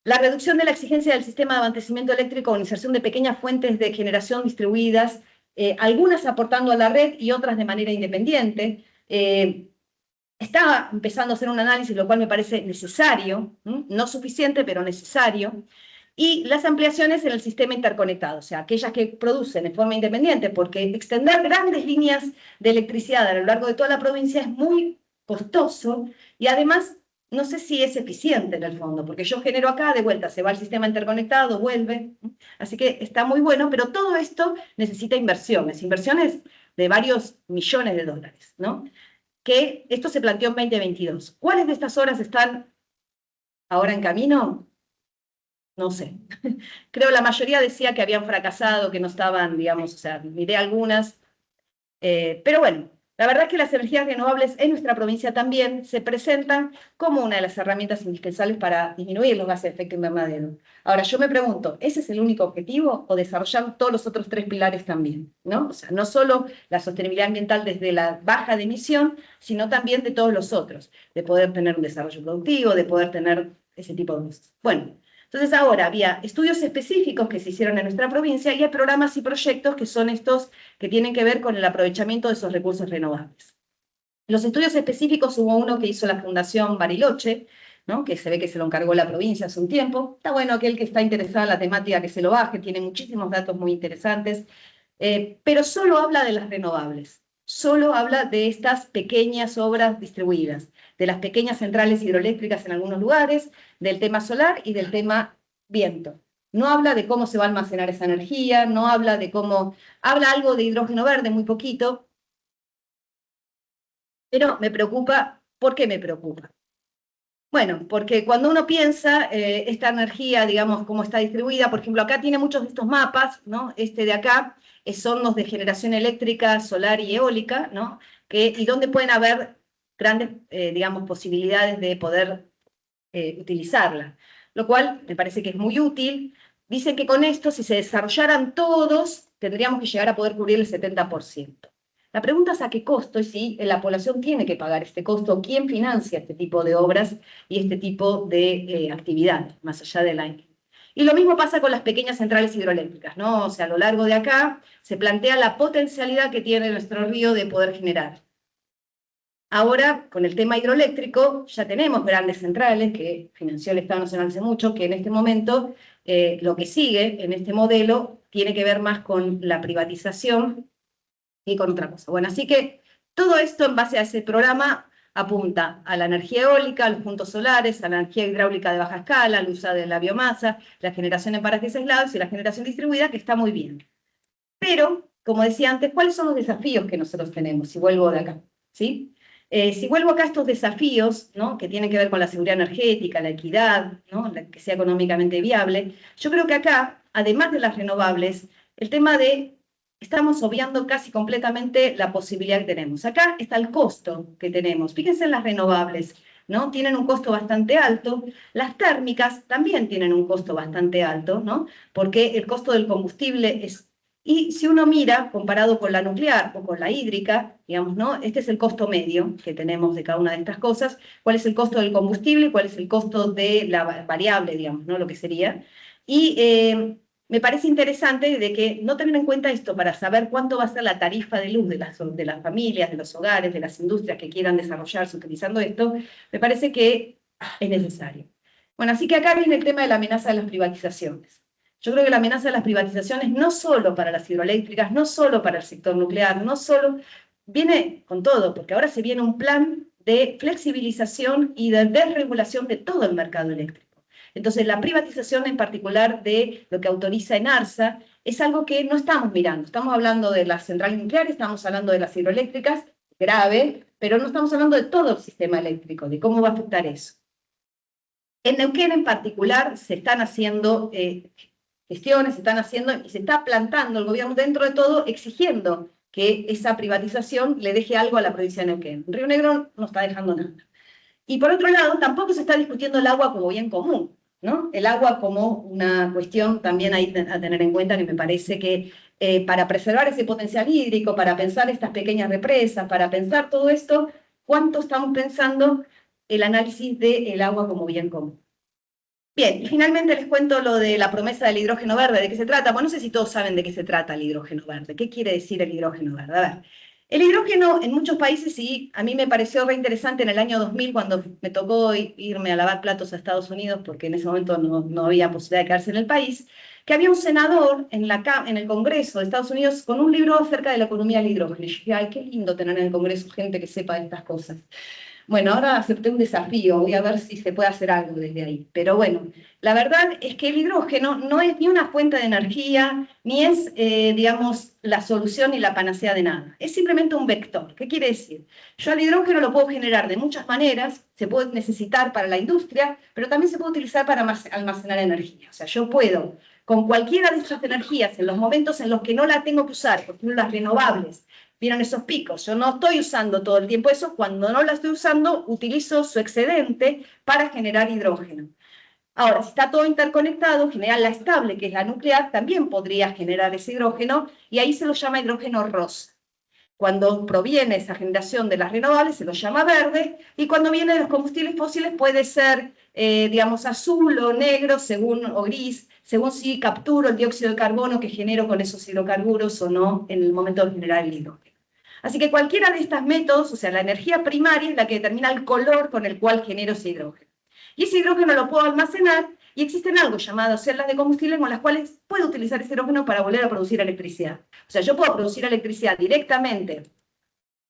La reducción de la exigencia del sistema de abastecimiento eléctrico con inserción de pequeñas fuentes de generación distribuidas, algunas aportando a la red y otras de manera independiente. Está empezando a hacer un análisis, lo cual me parece necesario, no suficiente, pero necesario. Y las ampliaciones en el sistema interconectado, o sea, aquellas que producen de forma independiente, porque extender grandes líneas de electricidad a lo largo de toda la provincia es muy costoso y además no sé si es eficiente en el fondo, porque yo genero acá, de vuelta, se va al sistema interconectado, vuelve, así que está muy bueno, pero todo esto necesita inversiones de varios millones de dólares, ¿no? Que esto se planteó en 2022. ¿Cuáles de estas obras están ahora en camino? No sé. Creo la mayoría decía que habían fracasado, que no estaban, digamos, o sea, miré algunas, pero bueno, la verdad es que las energías renovables en nuestra provincia también se presentan como una de las herramientas indispensables para disminuir los gases de efecto invernadero. Ahora, yo me pregunto, ¿ese es el único objetivo o desarrollar todos los otros tres pilares también? ¿No? O sea, no solo la sostenibilidad ambiental desde la baja de emisión, sino también de todos los otros, de poder tener un desarrollo productivo, de poder tener ese tipo de cosas. Bueno, entonces ahora había estudios específicos que se hicieron en nuestra provincia y hay programas y proyectos que son estos que tienen que ver con el aprovechamiento de esos recursos renovables. Los estudios específicos hubo uno que hizo la Fundación Bariloche, ¿no? Que se ve que se lo encargó la provincia hace un tiempo. Está bueno aquel que está interesado en la temática que se lo baje, tiene muchísimos datos muy interesantes, pero solo habla de las renovables, solo habla de estas pequeñas obras distribuidas, de las pequeñas centrales hidroeléctricas en algunos lugares, del tema solar y del tema viento. No habla de cómo se va a almacenar esa energía, no habla de cómo... Habla algo de hidrógeno verde, muy poquito, pero me preocupa. ¿Por qué me preocupa? Bueno, porque cuando uno piensa esta energía, digamos, cómo está distribuida, por ejemplo, acá tiene muchos de estos mapas, ¿no? Este de acá son los de generación eléctrica, solar y eólica, ¿no? Y donde pueden haber grandes, digamos, posibilidades de poder utilizarla, lo cual me parece que es muy útil. Dicen que con esto, si se desarrollaran todos, tendríamos que llegar a poder cubrir el 70%. La pregunta es a qué costo y si la población tiene que pagar este costo, quién financia este tipo de obras y este tipo de actividades, más allá del año. Y lo mismo pasa con las pequeñas centrales hidroeléctricas, ¿no? O sea, a lo largo de acá se plantea la potencialidad que tiene nuestro río de poder generar. Ahora, con el tema hidroeléctrico, ya tenemos grandes centrales que financió el Estado Nacional hace mucho, que en este momento lo que sigue en este modelo tiene que ver más con la privatización y con otra cosa. Bueno, así que todo esto en base a ese programa apunta a la energía eólica, a los puntos solares, a la energía hidráulica de baja escala, al uso de la biomasa, la generación en parajes aislados y la generación distribuida, que está muy bien. Pero, como decía antes, ¿cuáles son los desafíos que nosotros tenemos? Si vuelvo de acá, ¿sí? Si vuelvo acá a estos desafíos, ¿no? Que tienen que ver con la seguridad energética, la equidad, ¿no? Que sea económicamente viable, yo creo que acá, además de las renovables, el tema de estamos obviando casi completamente la posibilidad que tenemos. Acá está el costo que tenemos. Fíjense en las renovables, ¿no? Tienen un costo bastante alto. Las térmicas también tienen un costo bastante alto, ¿no? Porque el costo del combustible es... Y si uno mira, comparado con la nuclear o con la hídrica, digamos, ¿no? Este es el costo medio que tenemos de cada una de estas cosas. ¿Cuál es el costo del combustible? ¿Cuál es el costo de la variable, digamos, ¿no? Lo que sería. Y me parece interesante de que no tener en cuenta esto para saber cuánto va a ser la tarifa de luz de las familias, de los hogares, de las industrias que quieran desarrollarse utilizando esto, me parece que es necesario. Bueno, así que acá viene el tema de la amenaza de las privatizaciones. Yo creo que la amenaza de las privatizaciones no solo para las hidroeléctricas, no solo para el sector nuclear, no solo, viene con todo, porque ahora se viene un plan de flexibilización y de desregulación de todo el mercado eléctrico. Entonces, la privatización en particular de lo que autoriza ENARSA es algo que no estamos mirando. Estamos hablando de las centrales nucleares, estamos hablando de las hidroeléctricas, grave, pero no estamos hablando de todo el sistema eléctrico, de cómo va a afectar eso. En Neuquén en particular se están haciendo gestiones, se están haciendo y se está plantando el gobierno dentro de todo exigiendo que esa privatización le deje algo a la provincia de Neuquén. Río Negro no está dejando nada. Y por otro lado, tampoco se está discutiendo el agua como bien común, ¿no? El agua como una cuestión también a tener en cuenta, que me parece que para preservar ese potencial hídrico, para pensar estas pequeñas represas, para pensar todo esto, ¿cuánto estamos pensando el análisis del agua como bien común? Bien, y finalmente les cuento lo de la promesa del hidrógeno verde. ¿De qué se trata? Bueno, no sé si todos saben de qué se trata el hidrógeno verde. ¿Qué quiere decir el hidrógeno verde? A ver, el hidrógeno en muchos países, sí, a mí me pareció re interesante en el año 2000 cuando me tocó irme a lavar platos a Estados Unidos, porque en ese momento no había posibilidad de quedarse en el país, que había un senador en el Congreso de Estados Unidos con un libro acerca de la economía del hidrógeno. Y yo dije, ay, qué lindo tener en el Congreso gente que sepa de estas cosas. Bueno, ahora acepté un desafío, voy a ver si se puede hacer algo desde ahí. Pero bueno, la verdad es que el hidrógeno no es ni una fuente de energía, ni es, digamos, la solución ni la panacea de nada. Es simplemente un vector. ¿Qué quiere decir? Yo el hidrógeno lo puedo generar de muchas maneras, se puede necesitar para la industria, pero también se puede utilizar para almacenar energía. O sea, yo puedo, con cualquiera de estas energías, en los momentos en los que no la tengo que usar, por ejemplo, las renovables, ¿vieron esos picos? Yo no estoy usando todo el tiempo eso, cuando no la estoy usando, utilizo su excedente para generar hidrógeno. Ahora, si está todo interconectado, generar la estable, que es la nuclear, también podría generar ese hidrógeno, y ahí se lo llama hidrógeno rosa. Cuando proviene esa generación de las renovables, se lo llama verde, y cuando viene de los combustibles fósiles puede ser, digamos, azul o negro, o gris, según si capturo el dióxido de carbono que genero con esos hidrocarburos o no en el momento de generar el hidrógeno. Así que cualquiera de estos métodos, o sea, la energía primaria es la que determina el color con el cual genero ese hidrógeno. Y ese hidrógeno lo puedo almacenar, y existen algo llamadas celdas de combustible con las cuales puedo utilizar ese hidrógeno para volver a producir electricidad. O sea, yo puedo producir electricidad directamente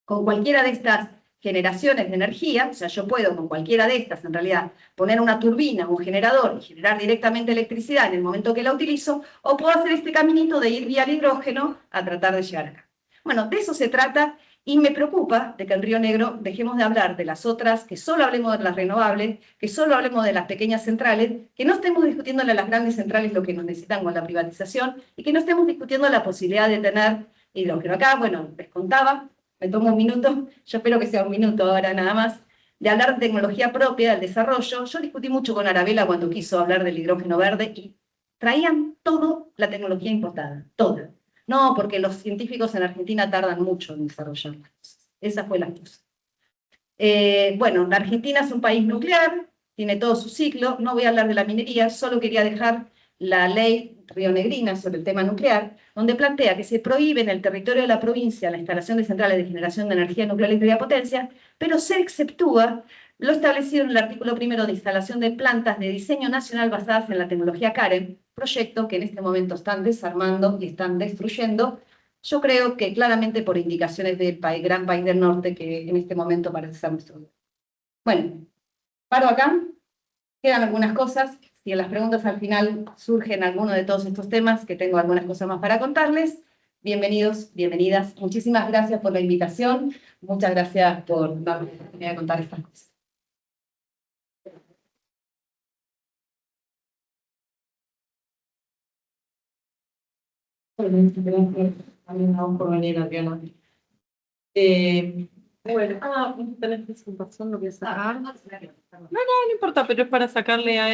con cualquiera de estas generaciones de energía, o sea, yo puedo con cualquiera de estas, en realidad, poner una turbina o un generador y generar directamente electricidad en el momento que la utilizo, o puedo hacer este caminito de ir vía el hidrógeno a tratar de llegar acá. Bueno, de eso se trata, y me preocupa de que en Río Negro dejemos de hablar de las otras, que solo hablemos de las renovables, que solo hablemos de las pequeñas centrales, que no estemos discutiéndole a las grandes centrales lo que nos necesitan con la privatización, y que no estemos discutiendo la posibilidad de tener hidrógeno. Acá, bueno, les contaba, me tomo un minuto, yo espero que sea un minuto ahora nada más, de hablar de tecnología propia, del desarrollo. Yo discutí mucho con Arabella cuando quiso hablar del hidrógeno verde, y traían toda la tecnología importada, toda. No, porque los científicos en Argentina tardan mucho en desarrollar las cosas. Esa fue la cosa. Bueno, la Argentina es un país nuclear, tiene todo su ciclo, no voy a hablar de la minería, solo quería dejar la ley rionegrina sobre el tema nuclear, donde plantea que se prohíbe en el territorio de la provincia la instalación de centrales de generación de energía nuclear y de potencia, pero se exceptúa lo establecido en el artículo 1 de instalación de plantas de diseño nacional basadas en la tecnología CAREN, proyecto que en este momento están desarmando y están destruyendo, yo creo que claramente por indicaciones del gran país del norte que en este momento parece ser nuestro. Bueno, paro acá, quedan algunas cosas. Si en las preguntas al final surgen alguno de todos estos temas, que tengo algunas cosas más para contarles, bienvenidos, bienvenidas. Muchísimas gracias por la invitación. Muchas gracias por darme la oportunidad de contar estas cosas. Gracias por venir, Adriana. Bueno, tenés presentación, lo voy a sacar. No importa, pero es para sacarle a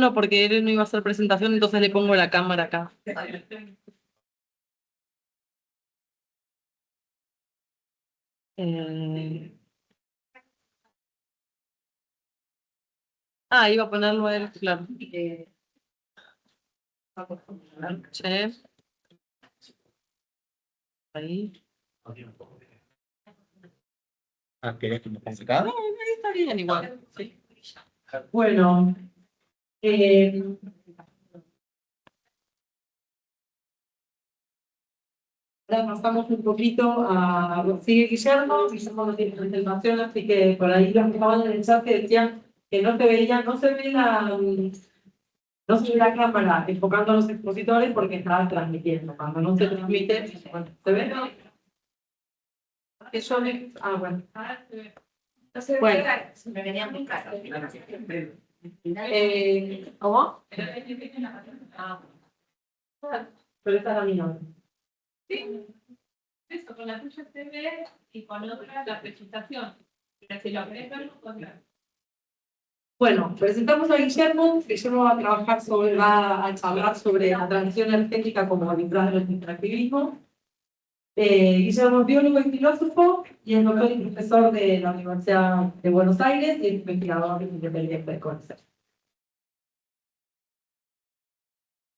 No, porque él no iba a hacer presentación, entonces le pongo la cámara acá. Iba a ponerlo a él, claro. Che. Ahí. ¿Querés que me ponga acá? No, ahí está bien igual. Sí. Bueno. Ahora pasamos un poquito a... Sigue Guillermo no tiene presentación, así que por ahí los que estaban en el chat que decían que no se veía, no se ve la cámara enfocando a los expositores porque estaba transmitiendo. Cuando no se transmite, ¿se ve? Eso me... bueno. Bueno. ¿Cómo? Pero esta es la mía. Sí, eso, con la tuya se ve y con otra la presentación. Pero si lo querés ver, pues ver. Bueno, presentamos a Guillermo. Guillermo va a va a charlar sobre la transición energética como detrás del extractivismo. Guillermo es biólogo y filósofo y es doctor y profesor de la Universidad de Buenos Aires y es investigador independiente de CONICET.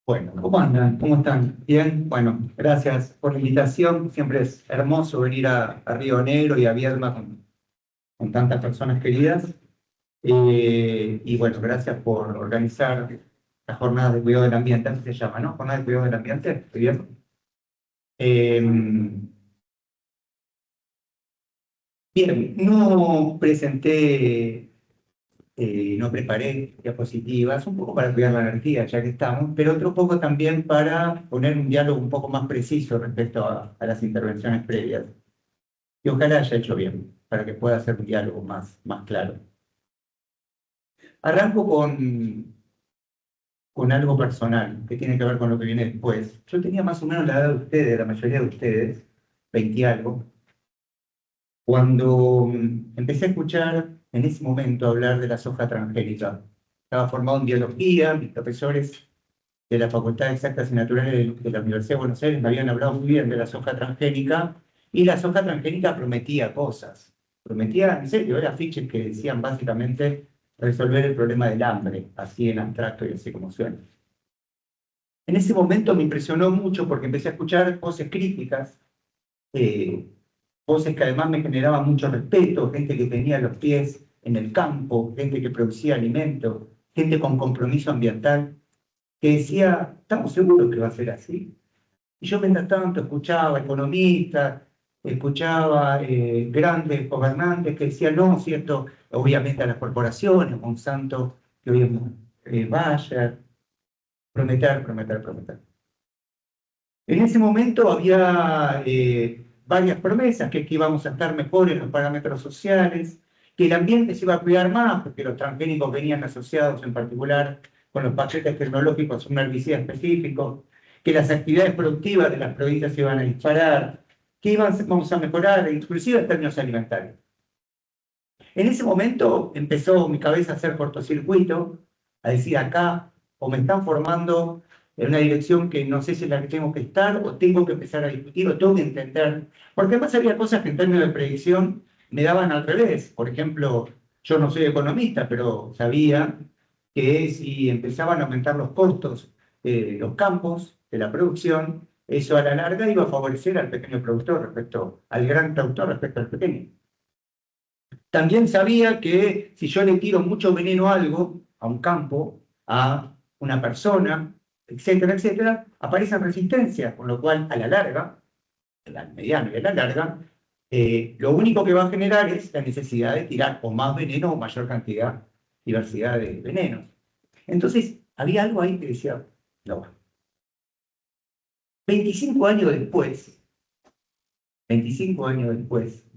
Bueno, ¿cómo andan? ¿Cómo están? ¿Bien? Bueno, gracias por la invitación. Siempre es hermoso venir a Río Negro y a Viedma con tantas personas queridas. Y bueno, gracias por organizar las jornadas de cuidado del ambiente, así se llama, ¿no? Jornadas de cuidado del ambiente, ¿estoy bien? Bien, no presenté, no preparé diapositivas, un poco para cuidar la energía, ya que estamos, pero otro poco también para poner un diálogo un poco más preciso respecto a las intervenciones previas. Y ojalá haya hecho bien, para que pueda ser un diálogo más claro. Arranco con algo personal, que tiene que ver con lo que viene después. Yo tenía más o menos la edad de ustedes, la mayoría de ustedes, 20 y algo, cuando empecé a escuchar en ese momento hablar de la soja transgénica. Estaba formado en biología, mis profesores de la Facultad de Exactas y Naturales de la Universidad de Buenos Aires me habían hablado muy bien de la soja transgénica, y la soja transgénica prometía cosas. Prometía, en serio, eran afiches que decían básicamente resolver el problema del hambre, así en abstracto y así como suena. En ese momento me impresionó mucho porque empecé a escuchar voces críticas, voces que además me generaban mucho respeto, gente que tenía los pies en el campo, gente que producía alimentos, gente con compromiso ambiental, que decía, ¿estamos seguros que va a ser así? Y yo mientras tanto escuchaba economistas, escuchaba grandes gobernantes que decían, no, cierto, obviamente a las corporaciones, Monsanto, que hoy es Bayer, prometer. En ese momento había varias promesas, que íbamos a estar mejor en los parámetros sociales, que el ambiente se iba a cuidar más, porque los transgénicos venían asociados en particular con los paquetes tecnológicos a un herbicida específico, que las actividades productivas de las provincias se iban a disparar, que íbamos a mejorar, inclusive en términos alimentarios. En ese momento empezó mi cabeza a hacer cortocircuito, a decir acá, o me están formando en una dirección que no sé si es la que tengo que estar, o tengo que empezar a discutir, o tengo que entender. Porque además había cosas que en términos de predicción me daban al revés. Por ejemplo, yo no soy economista, pero sabía que si empezaban a aumentar los costos de los campos, de la producción, eso a la larga iba a favorecer al pequeño productor respecto al gran productor respecto al pequeño. También sabía que si yo le tiro mucho veneno a algo, a un campo, a una persona, etcétera, etcétera, aparecen resistencias, con lo cual a la larga, a la mediana y a la larga, lo único que va a generar es la necesidad de tirar o más veneno o mayor cantidad, diversidad de venenos. Entonces, había algo ahí que decía, no. 25 años después,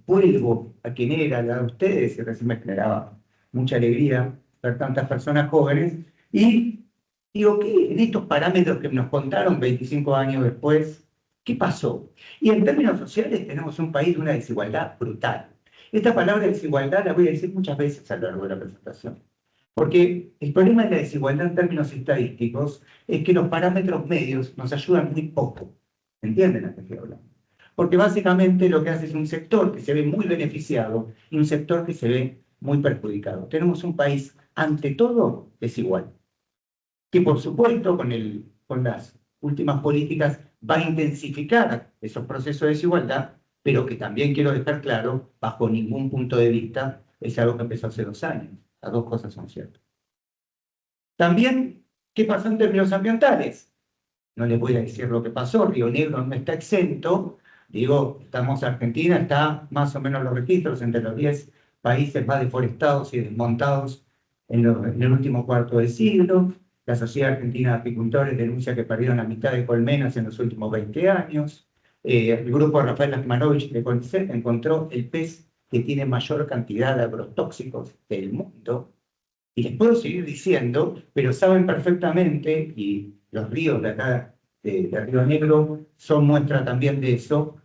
vuelvo a quien era la de ustedes, y recién me generaba mucha alegría ver tantas personas jóvenes, y digo, ¿qué en estos parámetros que nos contaron 25 años después, qué pasó? Y en términos sociales tenemos un país de una desigualdad brutal. Esta palabra desigualdad la voy a decir muchas veces a lo largo de la presentación, porque el problema de la desigualdad en términos estadísticos es que los parámetros medios nos ayudan muy poco. ¿Entienden a qué estoy hablando? Porque básicamente lo que hace es un sector que se ve muy beneficiado y un sector que se ve muy perjudicado. Tenemos un país, ante todo, desigual, que por supuesto con las últimas políticas va a intensificar esos procesos de desigualdad, pero que también quiero dejar claro, bajo ningún punto de vista, es algo que empezó hace 2 años. Las dos cosas son ciertas. También, ¿qué pasó en términos ambientales? No les voy a decir lo que pasó, Río Negro no está exento. Digo, Argentina está más o menos los registros entre los 10 países más deforestados y desmontados en el último cuarto de siglo. La Sociedad Argentina de Apicultores denuncia que perdieron la mitad de colmenas en los últimos 20 años. El grupo de Rafael Lasmanovich de CONICET encontró el pez que tiene mayor cantidad de agrotóxicos del mundo. Y les puedo seguir diciendo, pero saben perfectamente, y los ríos de acá, de Río Negro, son muestra también de eso,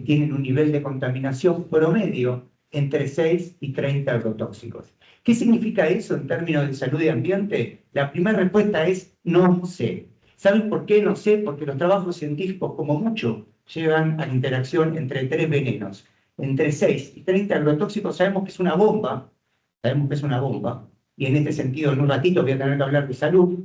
tienen un nivel de contaminación promedio entre 6 y 30 agrotóxicos. ¿Qué significa eso en términos de salud y ambiente? La primera respuesta es no sé. ¿Saben por qué no sé? Porque los trabajos científicos, como mucho, llevan a la interacción entre 3 venenos. Entre 6 y 30 agrotóxicos sabemos que es una bomba, y en este sentido en un ratito voy a tener que hablar de salud.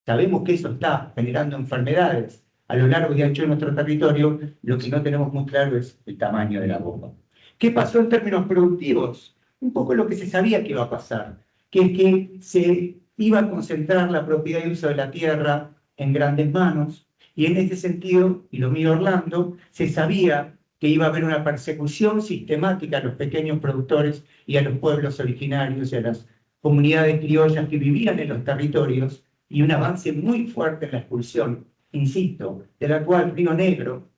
Sabemos que eso está generando enfermedades a lo largo y ancho de nuestro territorio, lo que no tenemos muy claro es el tamaño de la bomba. ¿Qué pasó en términos productivos? Un poco lo que se sabía que iba a pasar, que es que se iba a concentrar la propiedad y uso de la tierra en grandes manos, y en este sentido, y lo mío Orlando, se sabía que iba a haber una persecución sistemática a los pequeños productores y a los pueblos originarios y a las comunidades criollas que vivían en los territorios, y un avance muy fuerte en la expulsión, insisto, de la cual Río Negro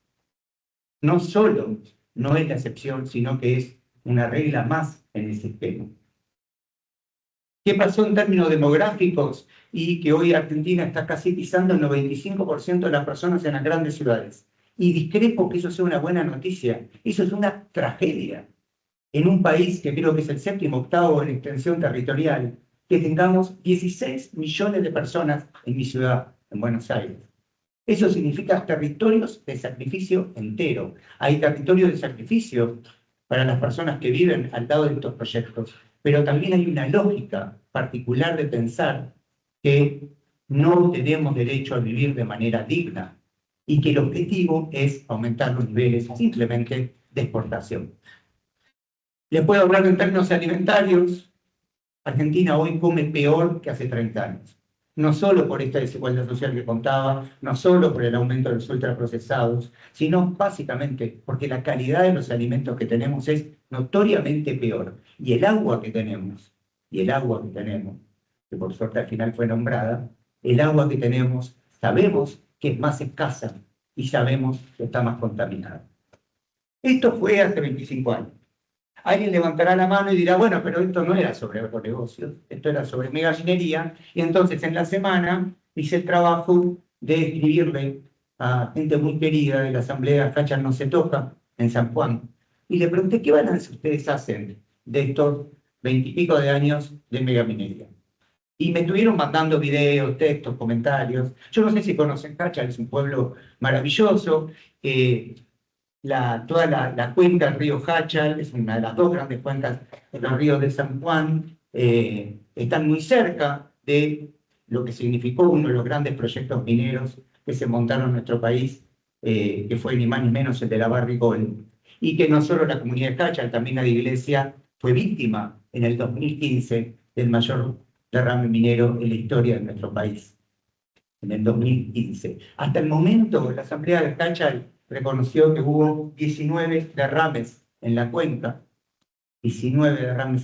no solo no es la excepción, sino que es una regla más en el sistema. ¿Qué pasó en términos demográficos? Y que hoy Argentina está casi pisando el 95% de las personas en las grandes ciudades. Y discrepo que eso sea una buena noticia. Eso es una tragedia. En un país que creo que es el 7º, 8º en extensión territorial, que tengamos 16 millones de personas en mi ciudad, en Buenos Aires. Eso significa territorios de sacrificio entero. Hay territorios de sacrificio para las personas que viven al lado de estos proyectos, pero también hay una lógica particular de pensar que no tenemos derecho a vivir de manera digna y que el objetivo es aumentar los niveles simplemente de exportación. Les puedo hablar en términos alimentarios. Argentina hoy come peor que hace 30 años. No solo por esta desigualdad social que contaba, no solo por el aumento de los ultraprocesados, sino básicamente porque la calidad de los alimentos que tenemos es notoriamente peor. Y el agua que tenemos, que por suerte al final fue nombrada, el agua que tenemos sabemos que es más escasa y sabemos que está más contaminada. Esto fue hace 25 años. Alguien levantará la mano y dirá, bueno, pero esto no era sobre agronegocios, esto era sobre megallinería, y entonces en la semana hice el trabajo de escribirle a gente muy querida de la Asamblea Cachal No Se Toca, en San Juan, y le pregunté, ¿qué balance ustedes hacen de estos 20 y pico de años de megaminería? Y me estuvieron mandando videos, textos, comentarios. Yo no sé si conocen Cachal, es un pueblo maravilloso. Toda la cuenca del río Hachal es una de las 2 grandes cuencas de los ríos de San Juan. Están muy cerca de lo que significó uno de los grandes proyectos mineros que se montaron en nuestro país, que fue ni más ni menos el de la Barrigol, y que no solo la comunidad de Hachal, también la iglesia fue víctima en el 2015 del mayor derrame minero en la historia de nuestro país, en el 2015. Hasta el momento, la Asamblea de Hachal reconoció que hubo 19 derrames en la cuenca, 19 derrames en